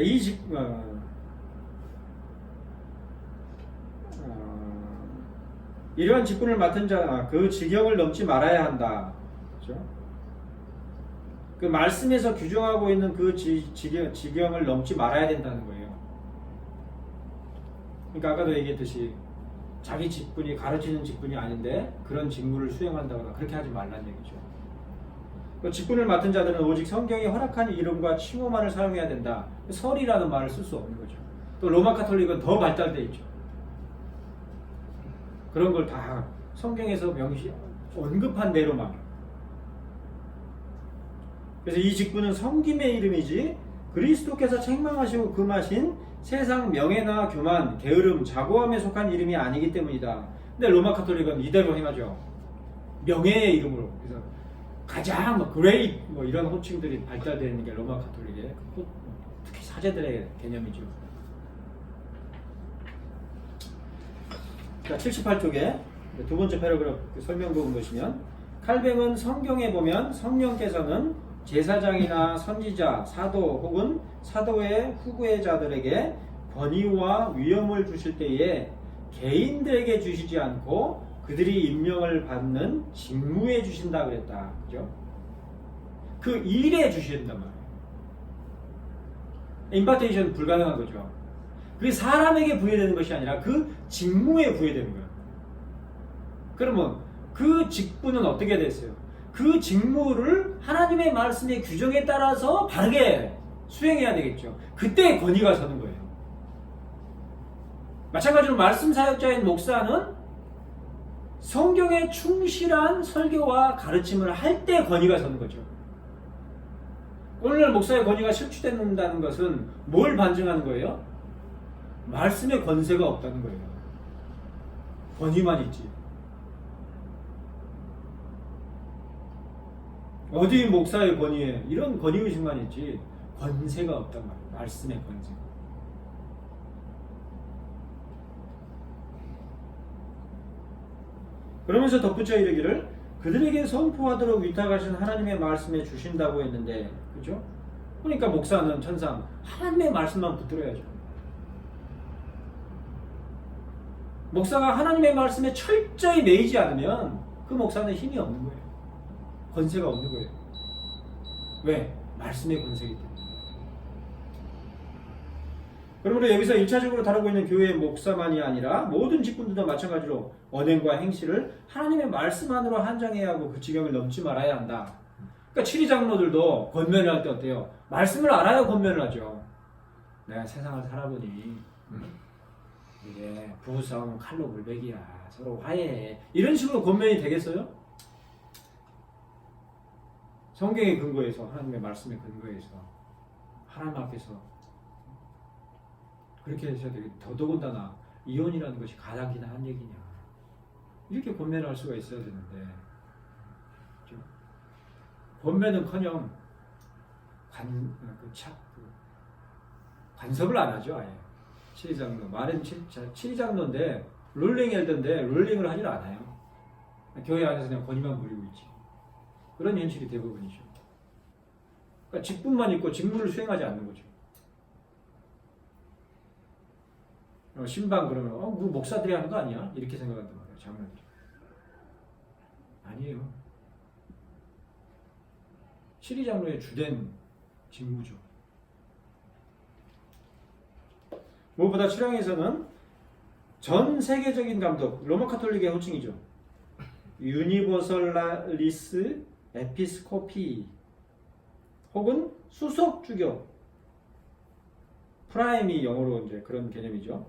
이러한 직분을 맡은 자, 그 지경을 넘지 말아야 한다. 그렇죠? 그 말씀에서 규정하고 있는 그 지경을 넘지 말아야 된다는 거예요. 그러니까 아까도 얘기했듯이 자기 직분이 가르치는 직분이 아닌데 그런 직무를 수행한다거나 그렇게 하지 말라는 얘기죠. 그 직분을 맡은 자들은 오직 성경이 허락한 이름과 칭호만을 사용해야 된다. 설이라는 말을 쓸 수 없는 거죠. 또 로마 카톨릭은 더 발달돼 있죠. 그런 걸 다 성경에서 언급한 대로만. 그래서 이 직분은 섬김의 이름이지 그리스도께서 책망하시고 금하신 세상 명예나 교만, 게으름, 자고함에 속한 이름이 아니기 때문이다. 근데 로마 카톨릭은 이대로 행하죠. 명예의 이름으로. 그래서 가장 그레이트 이런 호칭들이 발달되어 있는 게 로마 카톨릭의 특히 사제들의 개념이죠. 자, 78쪽에 두 번째 패러그래프 설명 부분 보시면 칼뱅은 성경에 보면 성령께서는 제사장이나 선지자, 사도 혹은 사도의 후계자들에게 권위와 위엄을 주실 때에 개인들에게 주시지 않고 그들이 임명을 받는 직무에 주신다 그랬다. 그죠? 그 일에 주신단 말이에요. 임파테이션 불가능한 거죠. 그게 사람에게 부여되는 것이 아니라 그 직무에 부여되는 거예요. 그러면 그 직분은 어떻게 됐어요? 그 직무를 하나님의 말씀의 규정에 따라서 바르게 수행해야 되겠죠. 그때 권위가 서는 거예요. 마찬가지로 말씀 사역자인 목사는 성경에 충실한 설교와 가르침을 할 때 권위가 서는 거죠. 오늘날 목사의 권위가 실추된다는 것은 뭘 반증하는 거예요? 말씀의 권세가 없다는 거예요. 권위만 있지. 어디 목사의 권위에 이런 권위의식만 있지 권세가 없단 말이에요. 말씀의 권세가. 그러면서 덧붙여 이르기를 그들에게 선포하도록 위탁하신 하나님의 말씀에 주신다고 했는데, 그죠? 그러니까 목사는 천상 하나님의 말씀만 붙들어야죠. 목사가 하나님의 말씀에 철저히 매이지 않으면 그 목사는 힘이 없는 거예요. 권세가 없는 거예요. 왜? 말씀의 권세이기 때문에. 그러므로 여기서 1차적으로 다루고 있는 교회의 목사만이 아니라 모든 직분들도 마찬가지로 언행과 행실을 하나님의 말씀 안으로 한정해야 하고 그 지경을 넘지 말아야 한다. 그러니까 치리장로들도 권면을 할 때 어때요? 말씀을 알아야 권면을 하죠. 내가 세상을 살아보니 이게 부부싸움은 칼로 물베기야. 서로 화해해. 이런 식으로 권면이 되겠어요? 성경의 근거에서, 하나님의 말씀의 근거에서, 하나님 앞에서 그렇게 해서 되게 더더군다나 이혼이라는 것이 가당키나 한 얘기냐. 이렇게 권면을 할 수가 있어야 되는데, 그렇죠? 권면은커녕 간섭을 안 하죠, 아예. 치리장로. 말은 치리장로인데, 룰링 엘더인데, 룰링을 하질 않아요. 교회 안에서 그냥 권위만 부리고 있지. 그런 현실이 대부분이죠. 그러니까 직분만 있고 직무를 수행하지 않는 거죠. 신방 그러면 뭐 목사들이 하는 거 아니야? 이렇게 생각한단 말이에요. 장로들이. 아니에요. 치리장로의 주된 직무죠. 무엇보다 7항에서는 전 세계적인 감독, 로마 카톨릭의 호칭이죠. 유니버설리스 에피스코피 혹은 수석 주교, 프라임이 영어로 이제 그런 개념이죠.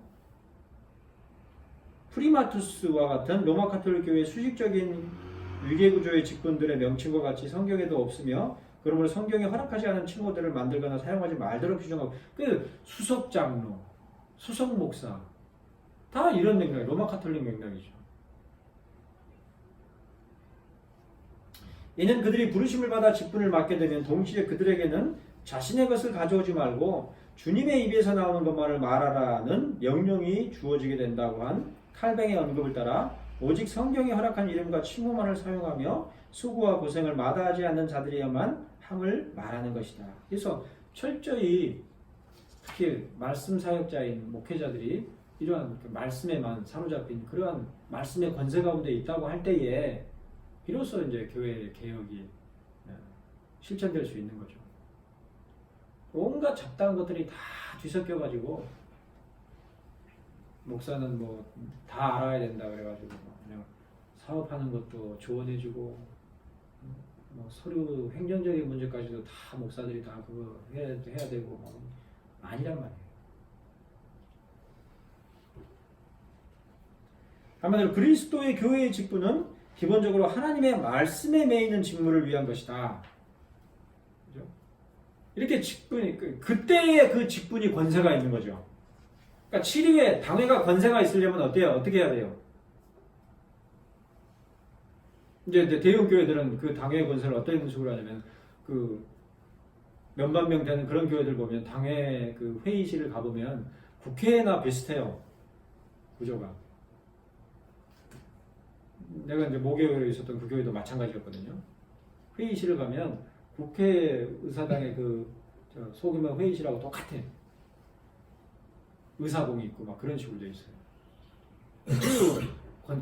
프리마투스와 같은 로마 가톨릭 교회의 수직적인 위계구조의 직분들의 명칭과 같이 성경에도 없으며 그러므로 성경에 허락하지 않은 칭호들을 만들거나 사용하지 말도록 규정하고 그 수석 장로, 수석 목사 다 이런 맥락, 로마 가톨릭 맥락이죠. 이는 그들이 부르심을 받아 직분을 맡게 되면 동시에 그들에게는 자신의 것을 가져오지 말고 주님의 입에서 나오는 것만을 말하라는 명령이 주어지게 된다고 한 칼뱅의 언급을 따라 오직 성경이 허락한 이름과 칭호만을 사용하며 수고와 고생을 마다하지 않는 자들이야만 함을 말하는 것이다. 그래서 철저히 특히 말씀 사역자인 목회자들이 이러한 그 말씀에만 사로잡힌 그러한 말씀의 권세 가운데 있다고 할 때에 비로소 이제 교회의 개혁이 실천될 수 있는 거죠. 온갖 잡다한 것들이 다 뒤섞여가지고 목사는 뭐 다 알아야 된다 그래가지고 그냥 사업하는 것도 조언해주고 뭐 서류 행정적인 문제까지도 다 목사들이 다 그거 해야 되고 뭐 아니란 말이에요. 한마디로 그리스도의 교회의 직분은 기본적으로 하나님의 말씀에 매이는 직무를 위한 것이다. 그죠? 이렇게 직분이 그때의 그 직분이 권세가 있는 거죠. 그러니까 치리에 당회가 권세가 있으려면 어때요? 어떻게 해야 돼요? 이제 대형 교회들은 그 당회 권세를 어떤 식으로 하냐면 그 몇만 명 되는 그런 교회들 보면 당회 그 회의실을 가보면 국회나 비슷해요. 구조가. 내가 이제 모교회에 있었던 그 교회도 마찬가지였거든요. 회의실을 가면 국회의사당의 그 소규모 회의실하고 똑같아. 의사봉이 있고 막 그런 식으로 돼 있어요.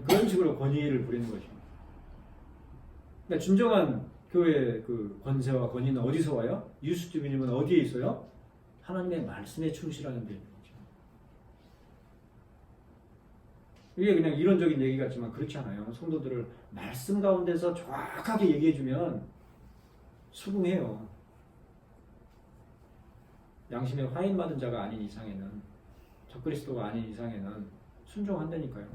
그런 식으로 권위를 부리는 거죠. 근데 진정한 교회의 그 권세와 권위는 어디서 와요? 유스티비님은 어디에 있어요? 하나님의 말씀에 충실하는 데 있는 거죠. 이게 그냥 이론적인 얘기 같지만 그렇지 않아요. 성도들을 말씀 가운데서 정확하게 얘기해주면 수긍해요. 양심에 화인 받은 자가 아닌 이상에는 적그리스도가 아닌 이상에는 순종한다니까요.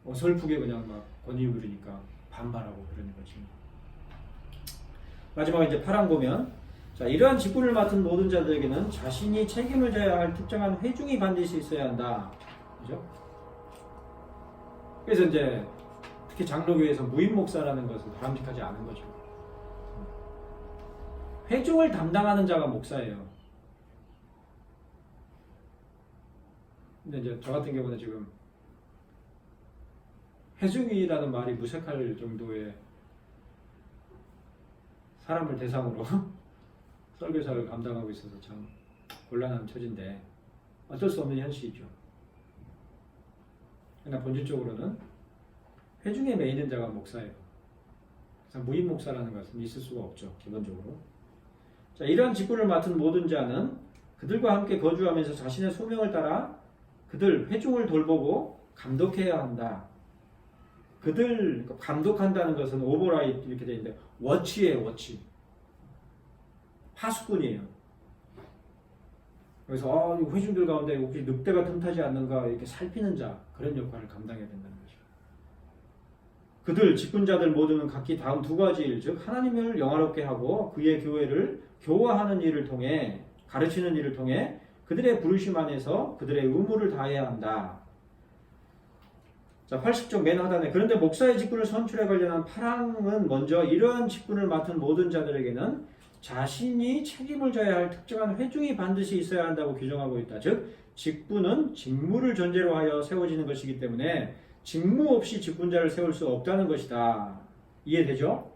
어설프게 그냥 막 권위 부리니까 반발하고 그러는 거지. 마지막에 이제 8항 보면 자, 이러한 직분을 맡은 모든 자들에게는 자신이 책임을 져야 할 특정한 회중이 반드시 있어야 한다. 그죠? 그래서 이제 특히 장로교에서 무임 목사라는 것을 바람직하지 않은 거죠. 회중을 담당하는 자가 목사예요. 근데 이제 저 같은 경우는 지금 회중이라는 말이 무색할 정도의 사람을 대상으로 설교사를 감당하고 있어서 참 곤란한 처지인데 어쩔 수 없는 현실이죠. 그러나 본질적으로는 회중에 매이는 자가 목사예요. 그래서 무임 목사라는 것은 있을 수가 없죠. 기본적으로. 자, 이러한 직분을 맡은 모든 자는 그들과 함께 거주하면서 자신의 소명을 따라 그들 회중을 돌보고 감독해야 한다. 그들 감독한다는 것은 오버라이트 이렇게 되어 있는데 워치예요. 워치. 파수꾼이에요. 그래서 회중들 가운데 혹시 늑대가 틈타지 않는가 이렇게 살피는 자 그런 역할을 감당해야 된다는 거죠. 그들 직분자들 모두는 각기 다음 두 가지 일, 즉 하나님을 영화롭게 하고 그의 교회를 교화하는 일을 통해 가르치는 일을 통해 그들의 부르심 안에서 그들의 의무를 다해야 한다. 자, 80쪽 맨 하단에 그런데 목사의 직분을 선출에 관련한 8항은 먼저 이러한 직분을 맡은 모든 자들에게는 자신이 책임을 져야 할 특정한 회중이 반드시 있어야 한다고 규정하고 있다. 즉 직분은 직무를 전제로 하여 세워지는 것이기 때문에 직무 없이 직분자를 세울 수 없다는 것이다. 이해되죠?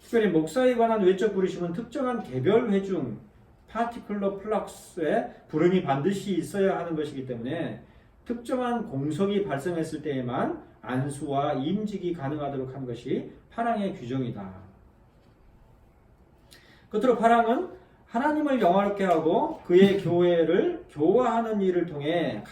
특별히 목사에 관한 외적 부르심은 특정한 개별 회중 파티클러 플럭스의 부름이 반드시 있어야 하는 것이기 때문에 특정한 공석이 발생했을 때에만 안수와 임직이 가능하도록 하는 것이 8항의 규정이다. 끝으로 8항은 하나님을 영화롭게 하고 그의 교회를 교화하는 일을 통해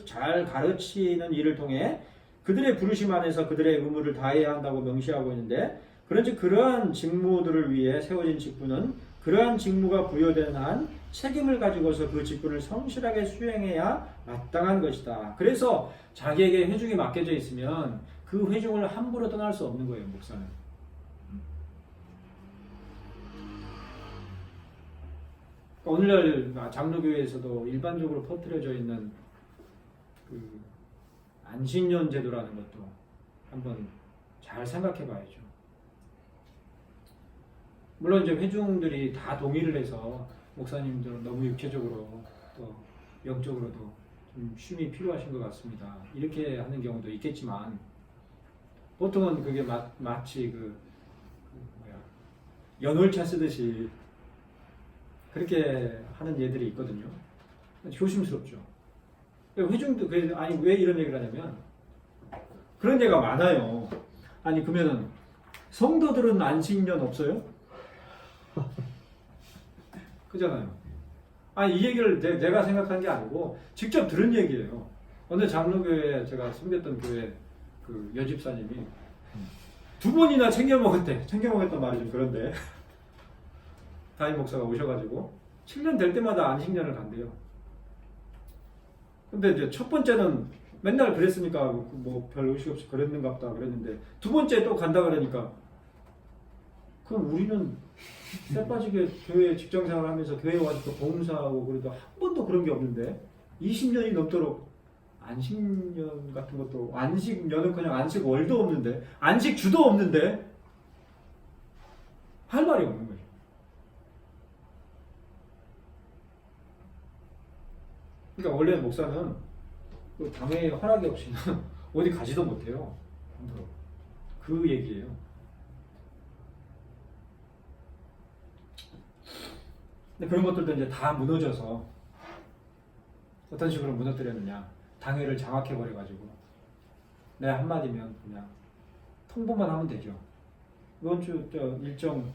잘 가르치는 일을 통해 그들의 부르심 안에서 그들의 의무를 다해야 한다고 명시하고 있는데 그런즉 그러한 직무들을 위해 세워진 직분은 그러한 직무가 부여된 한 책임을 가지고서 그 직분을 성실하게 수행해야 마땅한 것이다. 그래서 자기에게 회중이 맡겨져 있으면 그 회중을 함부로 떠날 수 없는 거예요, 목사는. 오늘날 장로교회에서도 일반적으로 퍼뜨려져 있는 그 안식년 제도라는 것도 한번 잘 생각해 봐야죠. 물론 이제 회중들이 다 동의를 해서 목사님들은 너무 육체적으로 또 영적으로도 좀 쉼이 필요하신 것 같습니다. 이렇게 하는 경우도 있겠지만 보통은 그게 마치 연월차 쓰듯이 그렇게 하는 예들이 있거든요. 조심스럽죠. 회중도 아니 왜 이런 얘기를 하냐면 그런 예가 많아요. 아니 그러면은 성도들은 안식년 없어요? 그잖아요. 아니 이 얘기를 내가 생각한 게 아니고 직접 들은 얘기예요. 어느 장로교회 제가 섬겼던 교회 그 여집사님이 2번이나 챙겨 먹었던 말이 좀 그런데 담임 목사가 오셔가지고 7년 될 때마다 안식년을 간대요. 근데 이제 첫 번째는 맨날 그랬으니까 뭐 별 의식 없이 그랬는갑다 그랬는데 2번째 또 간다 그러니까 그럼 우리는 쇠 빠지게 교회 직장생활 하면서 교회 와서 또 봉사하고 그래도 한 번도 그런 게 없는데 20년이 넘도록 안식년 같은 것도 안식년은 그냥 안식월도 없는데 안식주도 없는데 할 말이 없는 거죠. 그러니까 원래 목사는 그 당의 허락이 없이는 어디 가지도 못해요. 그 얘기예요. 근데 그런 것들도 이제 다 무너져서 어떤 식으로 무너뜨렸느냐. 당회를 장악해버려가지고 내 한마디면 그냥 통보만 하면 되죠. 이번 주 일정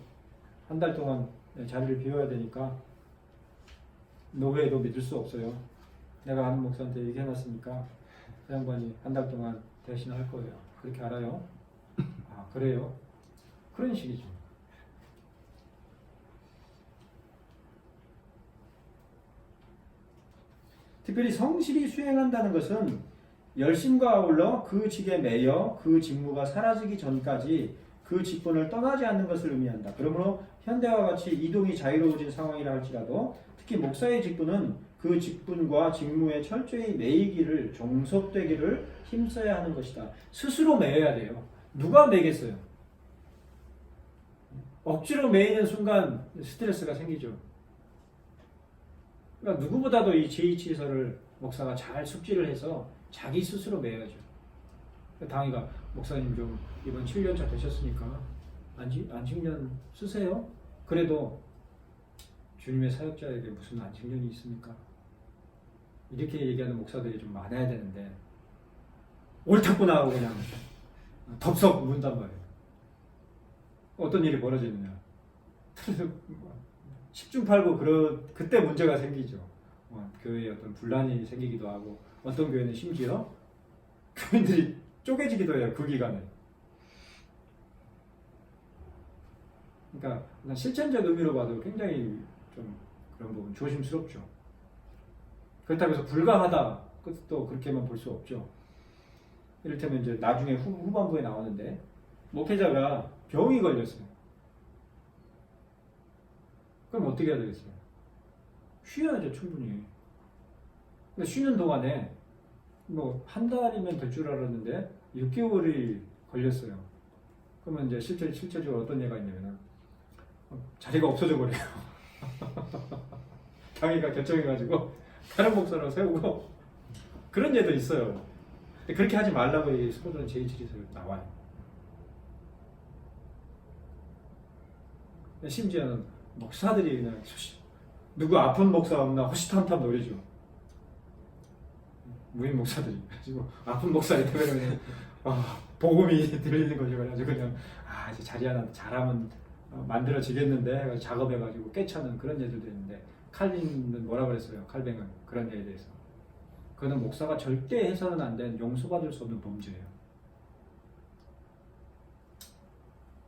한 달 동안 자리를 비워야 되니까 노회도 믿을 수 없어요. 내가 아는 목사한테 얘기해놨으니까 그 양반이 한 달 동안 대신할 거예요. 그렇게 알아요? 아 그래요? 그런 식이죠. 특별히 성실히 수행한다는 것은 열심과 아울러 그 직에 매여 그 직무가 사라지기 전까지 그 직분을 떠나지 않는 것을 의미한다. 그러므로 현대와 같이 이동이 자유로워진 상황이라 할지라도 특히 목사의 직분은 그 직분과 직무에 철저히 매이기를 종속되기를 힘써야 하는 것이다. 스스로 매여야 돼요. 누가 매겠어요? 억지로 매이는 순간 스트레스가 생기죠. 그러니까 누구보다도 이 제2치서를 목사가 잘 숙지를 해서 자기 스스로 매야죠. 당이가 목사님 좀 이번 7년차 되셨으니까 안식년 쓰세요. 그래도 주님의 사역자에게 무슨 안식년이 있습니까? 이렇게 얘기하는 목사들이 좀 많아야 되는데 옳다구나 하고 그냥 덥석 문단 말이에요. 어떤 일이 벌어지느냐. 10중 8구 그때 문제가 생기죠. 교회에 어떤 분란이 생기기도 하고 어떤 교회는 심지어 교인들이 쪼개지기도 해요. 그 기간에. 그러니까 실천적 의미로 봐도 굉장히 좀 그런 부분 조심스럽죠. 그렇다고 해서 불가하다 또 그렇게만 볼 수 없죠. 이를테면 이제 나중에 후반부에 나오는데 목회자가 병이 걸렸어요. 그럼 어떻게 해야 되겠어요? 쉬어야죠, 충분히. 근데 쉬는 동안에 뭐 한 달이면 될 줄 알았는데 6개월이 걸렸어요. 그러면 이제 실제적으로 어떤 예가 있냐면 자리가 없어져 버려요. 당회가 결정해가지고 다른 목사로 세우고 그런 예도 있어요. 그렇게 하지 말라고 이 스포츠는 제2질에서 나와요. 심지어는 목사들이 그냥 누구 아픈 목사 없나 호시탐탐 노리죠. 무인 목사들이 가지고 아픈 목사에 되면 복음이 들리는 거죠. 그래가지고 그냥 이제 자리 하나 잘하면 만들어지겠는데 작업해가지고 꿰차는 그런 예들도 있는데 칼빈은 뭐라 그랬어요? 칼뱅은 그런 예에 대해서 그는 목사가 절대 해서는 안 되는 용서받을 수 없는 범죄예요.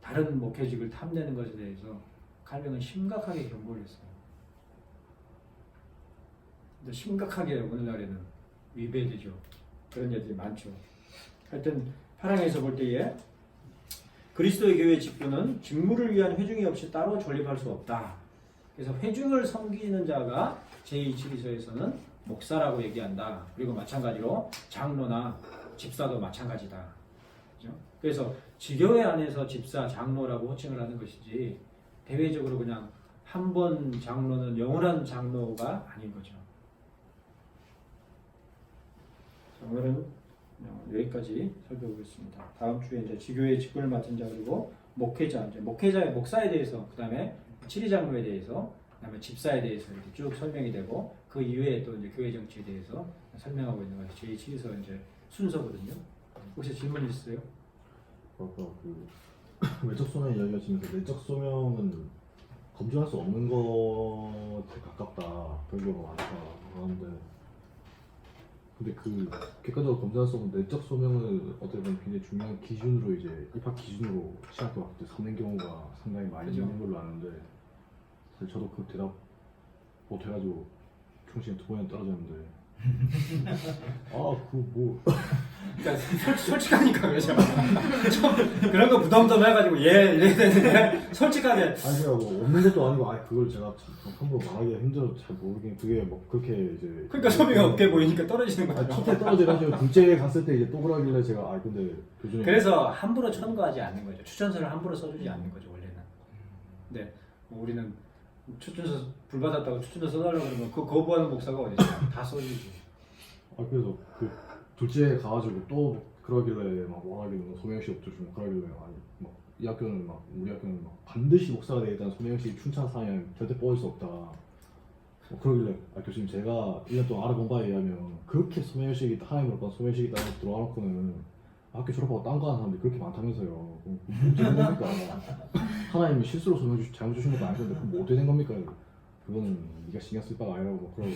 다른 목회직을 탐내는 것에 대해서 4명은 심각하게 경고를 했어요. 근데 심각하게 오늘날에는 위배되죠. 그런 일들이 많죠. 하여튼 파랑에서 볼 때에 그리스도의 교회 직분은 직무를 위한 회중이 없이 따로 존립할 수 없다. 그래서 회중을 섬기는 자가 제2치리서에서는 목사라고 얘기한다. 그리고 마찬가지로 장로나 집사도 마찬가지다. 그렇죠? 그래서 지교회 안에서 집사, 장로라고 호칭을 하는 것이지 대외적으로 그냥 한 번 장로는 영원한 장로가 아닌 거죠. 자, 오늘은 여기까지 살펴보겠습니다. 다음 주에 이제 지교회 직분을 맡은 자 그리고 목회자, 이제 목사에 대해서, 그 다음에 치리장로에 대해서, 그 다음에 집사에 대해서 이렇게 쭉 설명이 되고 그 이외에 또 이제 교회 정치에 대해서 설명하고 있는 것이 제2치리서 이제 순서거든요. 혹시 질문 있으세요? 아까 그 외적 소명 이야기하시면서 내적 소명은 검증할 수 없는 것에 가깝다 그런 경우가 많다 하는데, 근데 그 객관적으로 검증할 수 없는 내적 소명을 어떻게 보면 굉장히 중요한 기준으로 이제 입학 기준으로 신학교 학교 때 삼는 경우가 상당히 많이 그죠. 있는 걸로 아는데, 사실 저도 그 대답 못해가지고 총시에 2번이나 떨어졌는데 그러니까 솔직하니까 그러죠. 좀 그런 거 부담 해가지고 예 이래야 되는데 솔직하게 아니 제가 뭐 없는 것도 아니고 그걸 제가 함부로 말하기가 힘들어서 잘 모르겠는, 그게 뭐 그렇게 이제 그러니까 소명이 없게 보이니까 떨어지는 거죠. 첫째 떨어져가지고 둘째 갔을 때 이제 또 그러길래 제가 근데 교수님 그래서 함부로 천거하지 않는 거죠. 추천서를 함부로 써주지 않는 거죠 원래는. 네, 뭐 우리는 추천서 불받았다고 추천서 써달라고 그러면 그 거부하는 목사가 어디 있어요? 다 써주지. 그래서 그 둘째 가가지고 또 그러길래 막 원하기는 소명식 없어주고 그러길래 막 이 학교는 막 우리 학교는 막 반드시 목사가 되겠다는 소명식 춘천 사양 절대 뽑을 수 없다. 그러길래 교수님 제가 1년 동안 알아본 바에 의하면 그렇게 소명식이 하나님으로 본 소명식이 따로 들어와놓고는 학교 졸업하고 딴 거 하는 사람들이 그렇게 많다면서요. 어떻게 된 겁니까? 하나님이 실수로 소명 잘못 주신 것도 아닌데 그럼 뭐 어떻게 된 겁니까? 그거는 네가 신경 쓸 바가 아니라고 막 그러고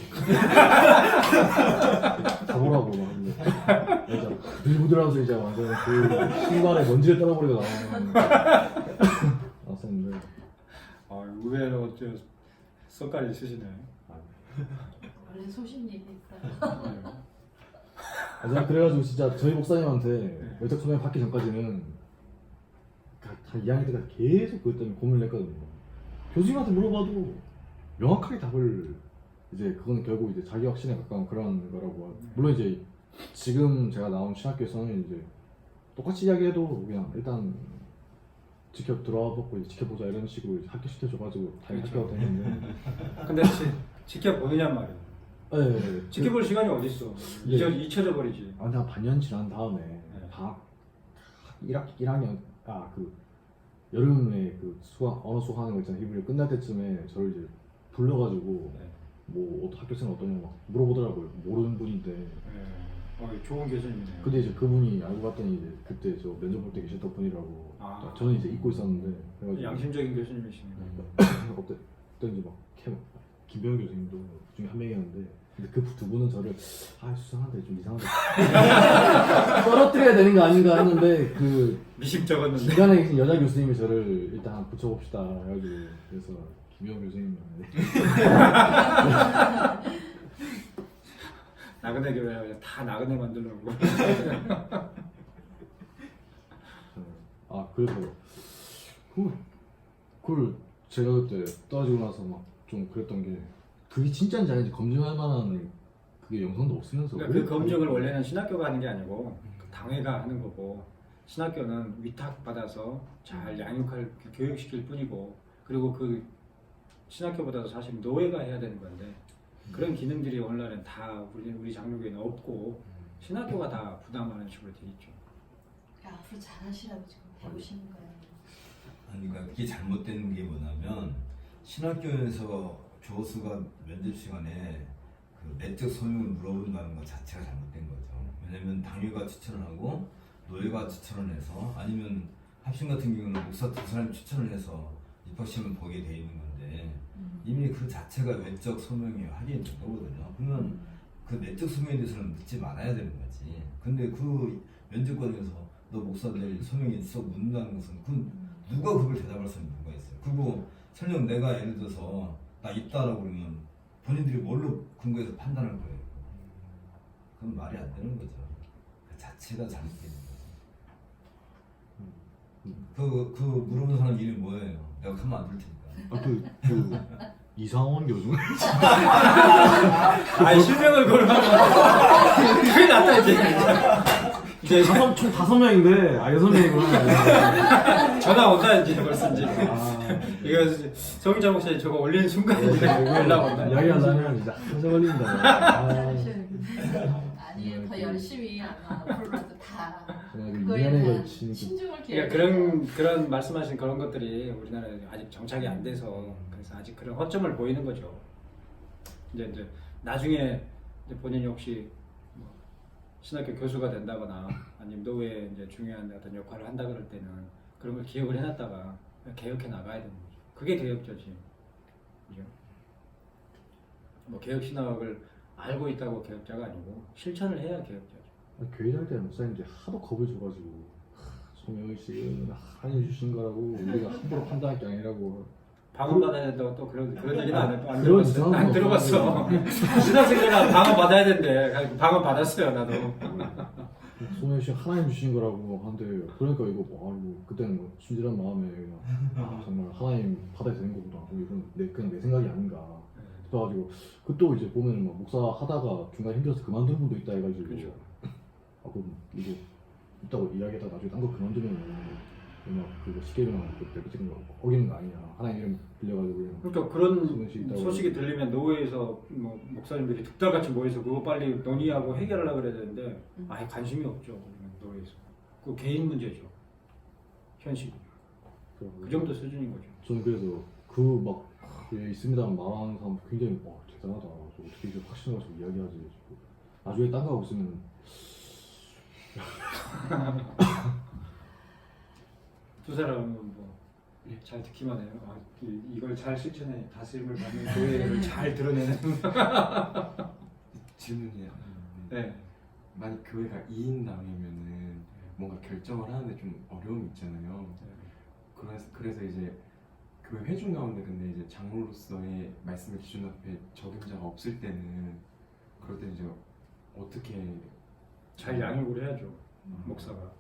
가보라고 막 하는데 진짜 부들부들하면서 이제 완전 그 신발에 먼지를 떨어버리고 나왔었는데 의외로 어째 썩까지 쓰시네. 원래 소신이니까. 제가 그래가지고 진짜 저희 목사님한테 외적 소명 받기 전까지는 한 2학년 때까지 계속 그것 때문에 고민을 했거든요. 교수님한테 물어봐도 명확하게 답을 이제 그거는 결국 이제 자기 확신에 가까운 그런 거라고. 물론 이제 지금 제가 나온 신학교에서는 이제 똑같이 이야기해도 그냥 일단 들어와 보고 지켜보자 이런 식으로 학교 시켜줘가지고 당연히 그렇죠. 학교가 되는데. 근데 지켜보느냐 말이야. 네. 지켜볼 시간이 어디 있어? 잊혀져 버리지. 근데 한 반년 지난 다음에 방학 1학년 그 여름에 그 언어 수강하는 거 있잖아요. 히브리 끝날 때쯤에 저를 이제 불러가지고 뭐 학교 생활 어떠냐고 막 물어보더라고요. 모르는 분인데. 좋은 교수님이네요. 근데 이제 그분이 알고 봤더니 이제 그때 저 면접 볼 때 계셨던 분이라고. 저는 이제 잊고 있었는데. 그래가지고 양심적인 교수님이시네요. 그때 이제 막 김병현 교수님도 그 중에 한 명이었는데, 근데 그 두 분은 저를 수상한데 좀 이상하다 떨어뜨려야 되는 거 아닌가 했는데 그 미심 적었는데 기간에 계신 여자 교수님이 저를 일단 붙여봅시다 해가지고 그래서 김병현 교수님 나그네 교회 다 나그네 만들려고. 그래서 그걸 제가 그때 떨어지고 나서 막 좀 그랬던 게, 그게 진짜인지 아닌지 검증할 만한 그게 영상도 없으면서. 그러니까 그 검증을 원래는 신학교가 하는 게 아니고 당회가 하는 거고, 신학교는 위탁 받아서 잘 양육할 교육시킬 뿐이고, 그리고 그 신학교보다도 사실 노예가 해야 되는 건데 그런 기능들이 오늘날은 다 우리 장로교회는 없고 신학교가 다 부담하는 식으로 돼 있죠. 앞으로 잘하시라고 지금 배우시는 거예요. 그러니까 그게 잘못된 게 뭐냐면, 신학교에서 교수가 면접 시간에 그 내적 소명을 물어본다는 것 자체가 잘못된 거죠. 왜냐면 당회가 추천을 하고 노예가 추천을 해서, 아니면 합심 같은 경우는 목사 두 사람이 추천을 해서 입학시험을 보게 돼 있는 건데, 이미 그 자체가 외적 소명이 하긴 된 거거든요. 그러면 그 내적 소명에 대해서는 묻지 말아야 되는 거지. 근데 그 면접 과정에서 너 목사 될 소명이 있어 묻는다는 것은, 누가 그걸 대답할 사람이 누가 있어요. 그리고 설령 내가 예를 들어서 나 있다라고 그러면 본인들이 뭘로 근거해서 판단할 거예요. 그건 말이 안 되는 거죠. 그 자체가 잘못된 거죠. 그 물어보는 사람 이름이 뭐예요? 내가 가만 안 둘 테니까. 그 이상원 교수? 아니 실명을 걸으면 큰일 났다 이제 총 5명인데 6명이구나. 전화 온다 이제 벌써 이제 아, 이거 성인자 목사님 저거 올리는 순간 이제 연락 온다. 이야기하려면 진짜 한참 걸린다. 아, 아니에요. 더 열심히 아마 앞으로라도 다 정말 그 그거에 인연에 대한 걸친 그 신중을 그러니까 기울여서 그런 말씀하신 그런 것들이 우리나라에 아직 정착이 안 돼서 그래서 아직 그런 허점을 보이는 거죠. 이제 나중에 이제 본인이 혹시 뭐 신학교 교수가 된다거나 아니면 노회에 이제 중요한 어떤 역할을 한다 그럴 때는 그런 걸 기억을 해놨다가 개혁해 나가야 되는 거죠. 그게 개혁자지. 그죠? 뭐 개혁 신학을 알고 있다고 개혁자가 아니고 실천을 해야 개혁자죠. 교회 다닐 때 목사님들이 하도 겁을 줘가지고 송영일 씨는 하나님 주신 거라고 우리가 함부로 판단할 게 아니라고. 방언 받아야 된다고 또 그런 얘기는 안 그런 들어봤어. 이상한 안 거 들어봤어. 신학생들은 방언 받아야 된대. 방언 받았어요 나도. 송영일 씨 하나님 주신 거라고 하는데 그러니까 이거 뭐 그때는 뭐 순진한 마음에 그냥 정말 하나님 받아야 되는 거구나. 이건 그냥 내 생각이 아닌가. 그래가지고 그 또 이제 보면은 막 목사 하다가 중간에 힘들어서 그만둔 분도 있다 해가지고 그렇죠. 아 그럼 이거 있다고 이야기하다가 나중에 딴 거 그만두면 막 그거 쉽게 일어나면 그때 지금 어기는 거 아니냐. 하나님 이름 빌려가지고 그냥 그러니까 그런 소식이 있다고 소식이 들리면 노회에서 뭐 목사님들이 득달같이 모여서 그거 빨리 논의하고 해결하려고 그래야 되는데 아예 관심이 없죠. 우리는 노회에서. 그 개인 문제죠. 현실. 그 정도 수준인 거죠. 저는 그래서 그 막 있습니다만 말하는 사람 굉장히 대단하다. 저 어떻게 이렇게 확신을 가지고 이야기하지. 나중에 딴 거 하고 있으면 두 사람은 뭐 잘 듣기만 해요. 이걸 잘 실천해 다스림을 받는 교회를 잘 드러내는. 질문이에요. 네. 만약 교회가 2인당이면은 뭔가 결정을 하는데 좀 어려움이 있잖아요. 그래서 이제 교회 회중 가운데 근데 이제 장로로서의 말씀의 기준 앞에 적임자가 없을 때는 그럴 때 이제 어떻게 잘 양육을 해야죠. 목사가.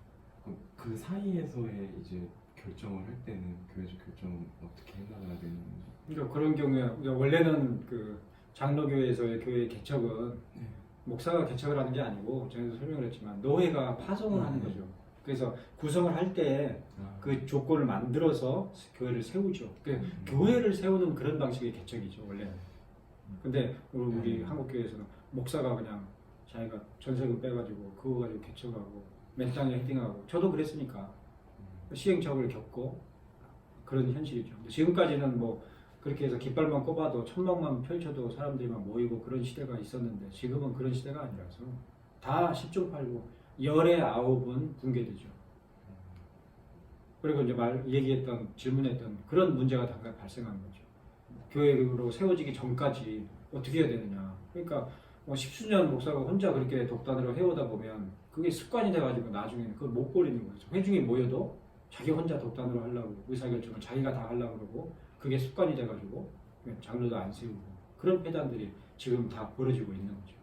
그 사이에서의 이제 결정을 할 때는 교회적 결정은 어떻게 해나가야 되는 건지. 그러니까 그런 경우에 그러니까 원래는 그 장로교회에서의 교회 개척은 네. 목사가 개척을 하는 게 아니고 전에도 설명을 했지만 노회가 파송을 하는 거죠. 그래서 구성을 할 때 그 조건을 만들어서 교회를 세우죠. 그러니까 교회를 세우는 그런 방식의 개척이죠 원래는. 근데 우리 한국교회에서는 목사가 그냥 자기가 전세금 빼가지고 그거 가지고 개척하고 맨땅에 헤딩하고 저도 그랬으니까 시행착오를 겪고 그런 현실이죠. 지금까지는 뭐 그렇게 해서 깃발만 꼽아도 천막만 펼쳐도 사람들이 막 모이고 그런 시대가 있었는데 지금은 그런 시대가 아니라서 다 10중 8구 열의 9은 붕괴되죠. 그리고 이제 얘기했던 질문했던 그런 문제가 잠깐 발생하는 거죠. 교회로 세워지기 전까지 어떻게 해야 되느냐. 그러니까 뭐 10수년 목사가 혼자 그렇게 독단으로 해오다 보면 그게 습관이 돼가지고 나중에는 그걸 못 버리는 거죠. 회중이 모여도 자기 혼자 독단으로 하려고 의사결정을 자기가 다 하려고 그러고 그게 습관이 돼가지고 장로도 안 세우고 그런 폐단들이 지금 다 벌어지고 있는 거죠.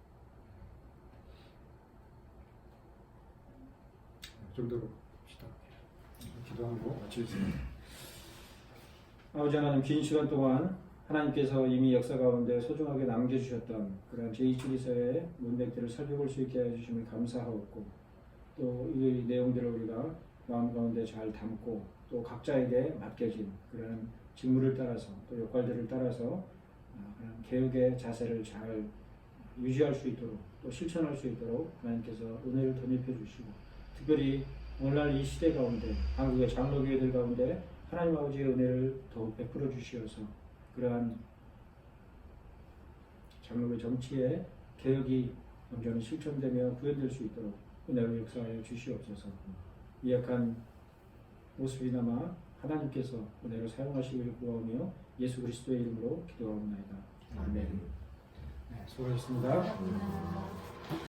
이 정도로 봅시다. 기도하고 마치겠습니다. 아버지 하나님 긴 시간 동안 하나님께서 이미 역사 가운데 소중하게 남겨주셨던 그런 제2주기서의 문맥들을 살펴볼 수 있게 해주시면 감사하고 또 이 내용들을 우리가 마음 가운데 잘 담고 또 각자에게 맡겨진 그런 직무를 따라서 또 역할들을 따라서 그런 개혁의 자세를 잘 유지할 수 있도록 또 실천할 수 있도록 하나님께서 은혜를 덧입혀 주시고 특별히 오늘날 이 시대 가운데 한국의 장로교회들 가운데 하나님 아버지의 은혜를 더욱 베풀어 주시어서 그러한 장로교 정치의 개혁이 온전히 실천되며 구현될 수 있도록 은혜로 역사하여 주시옵소서. 미약한 모습이나마 하나님께서 은혜로 사용하시기를 구하오며 예수 그리스도의 이름으로 기도하옵나이다. 아멘. 네, 수고하셨습니다.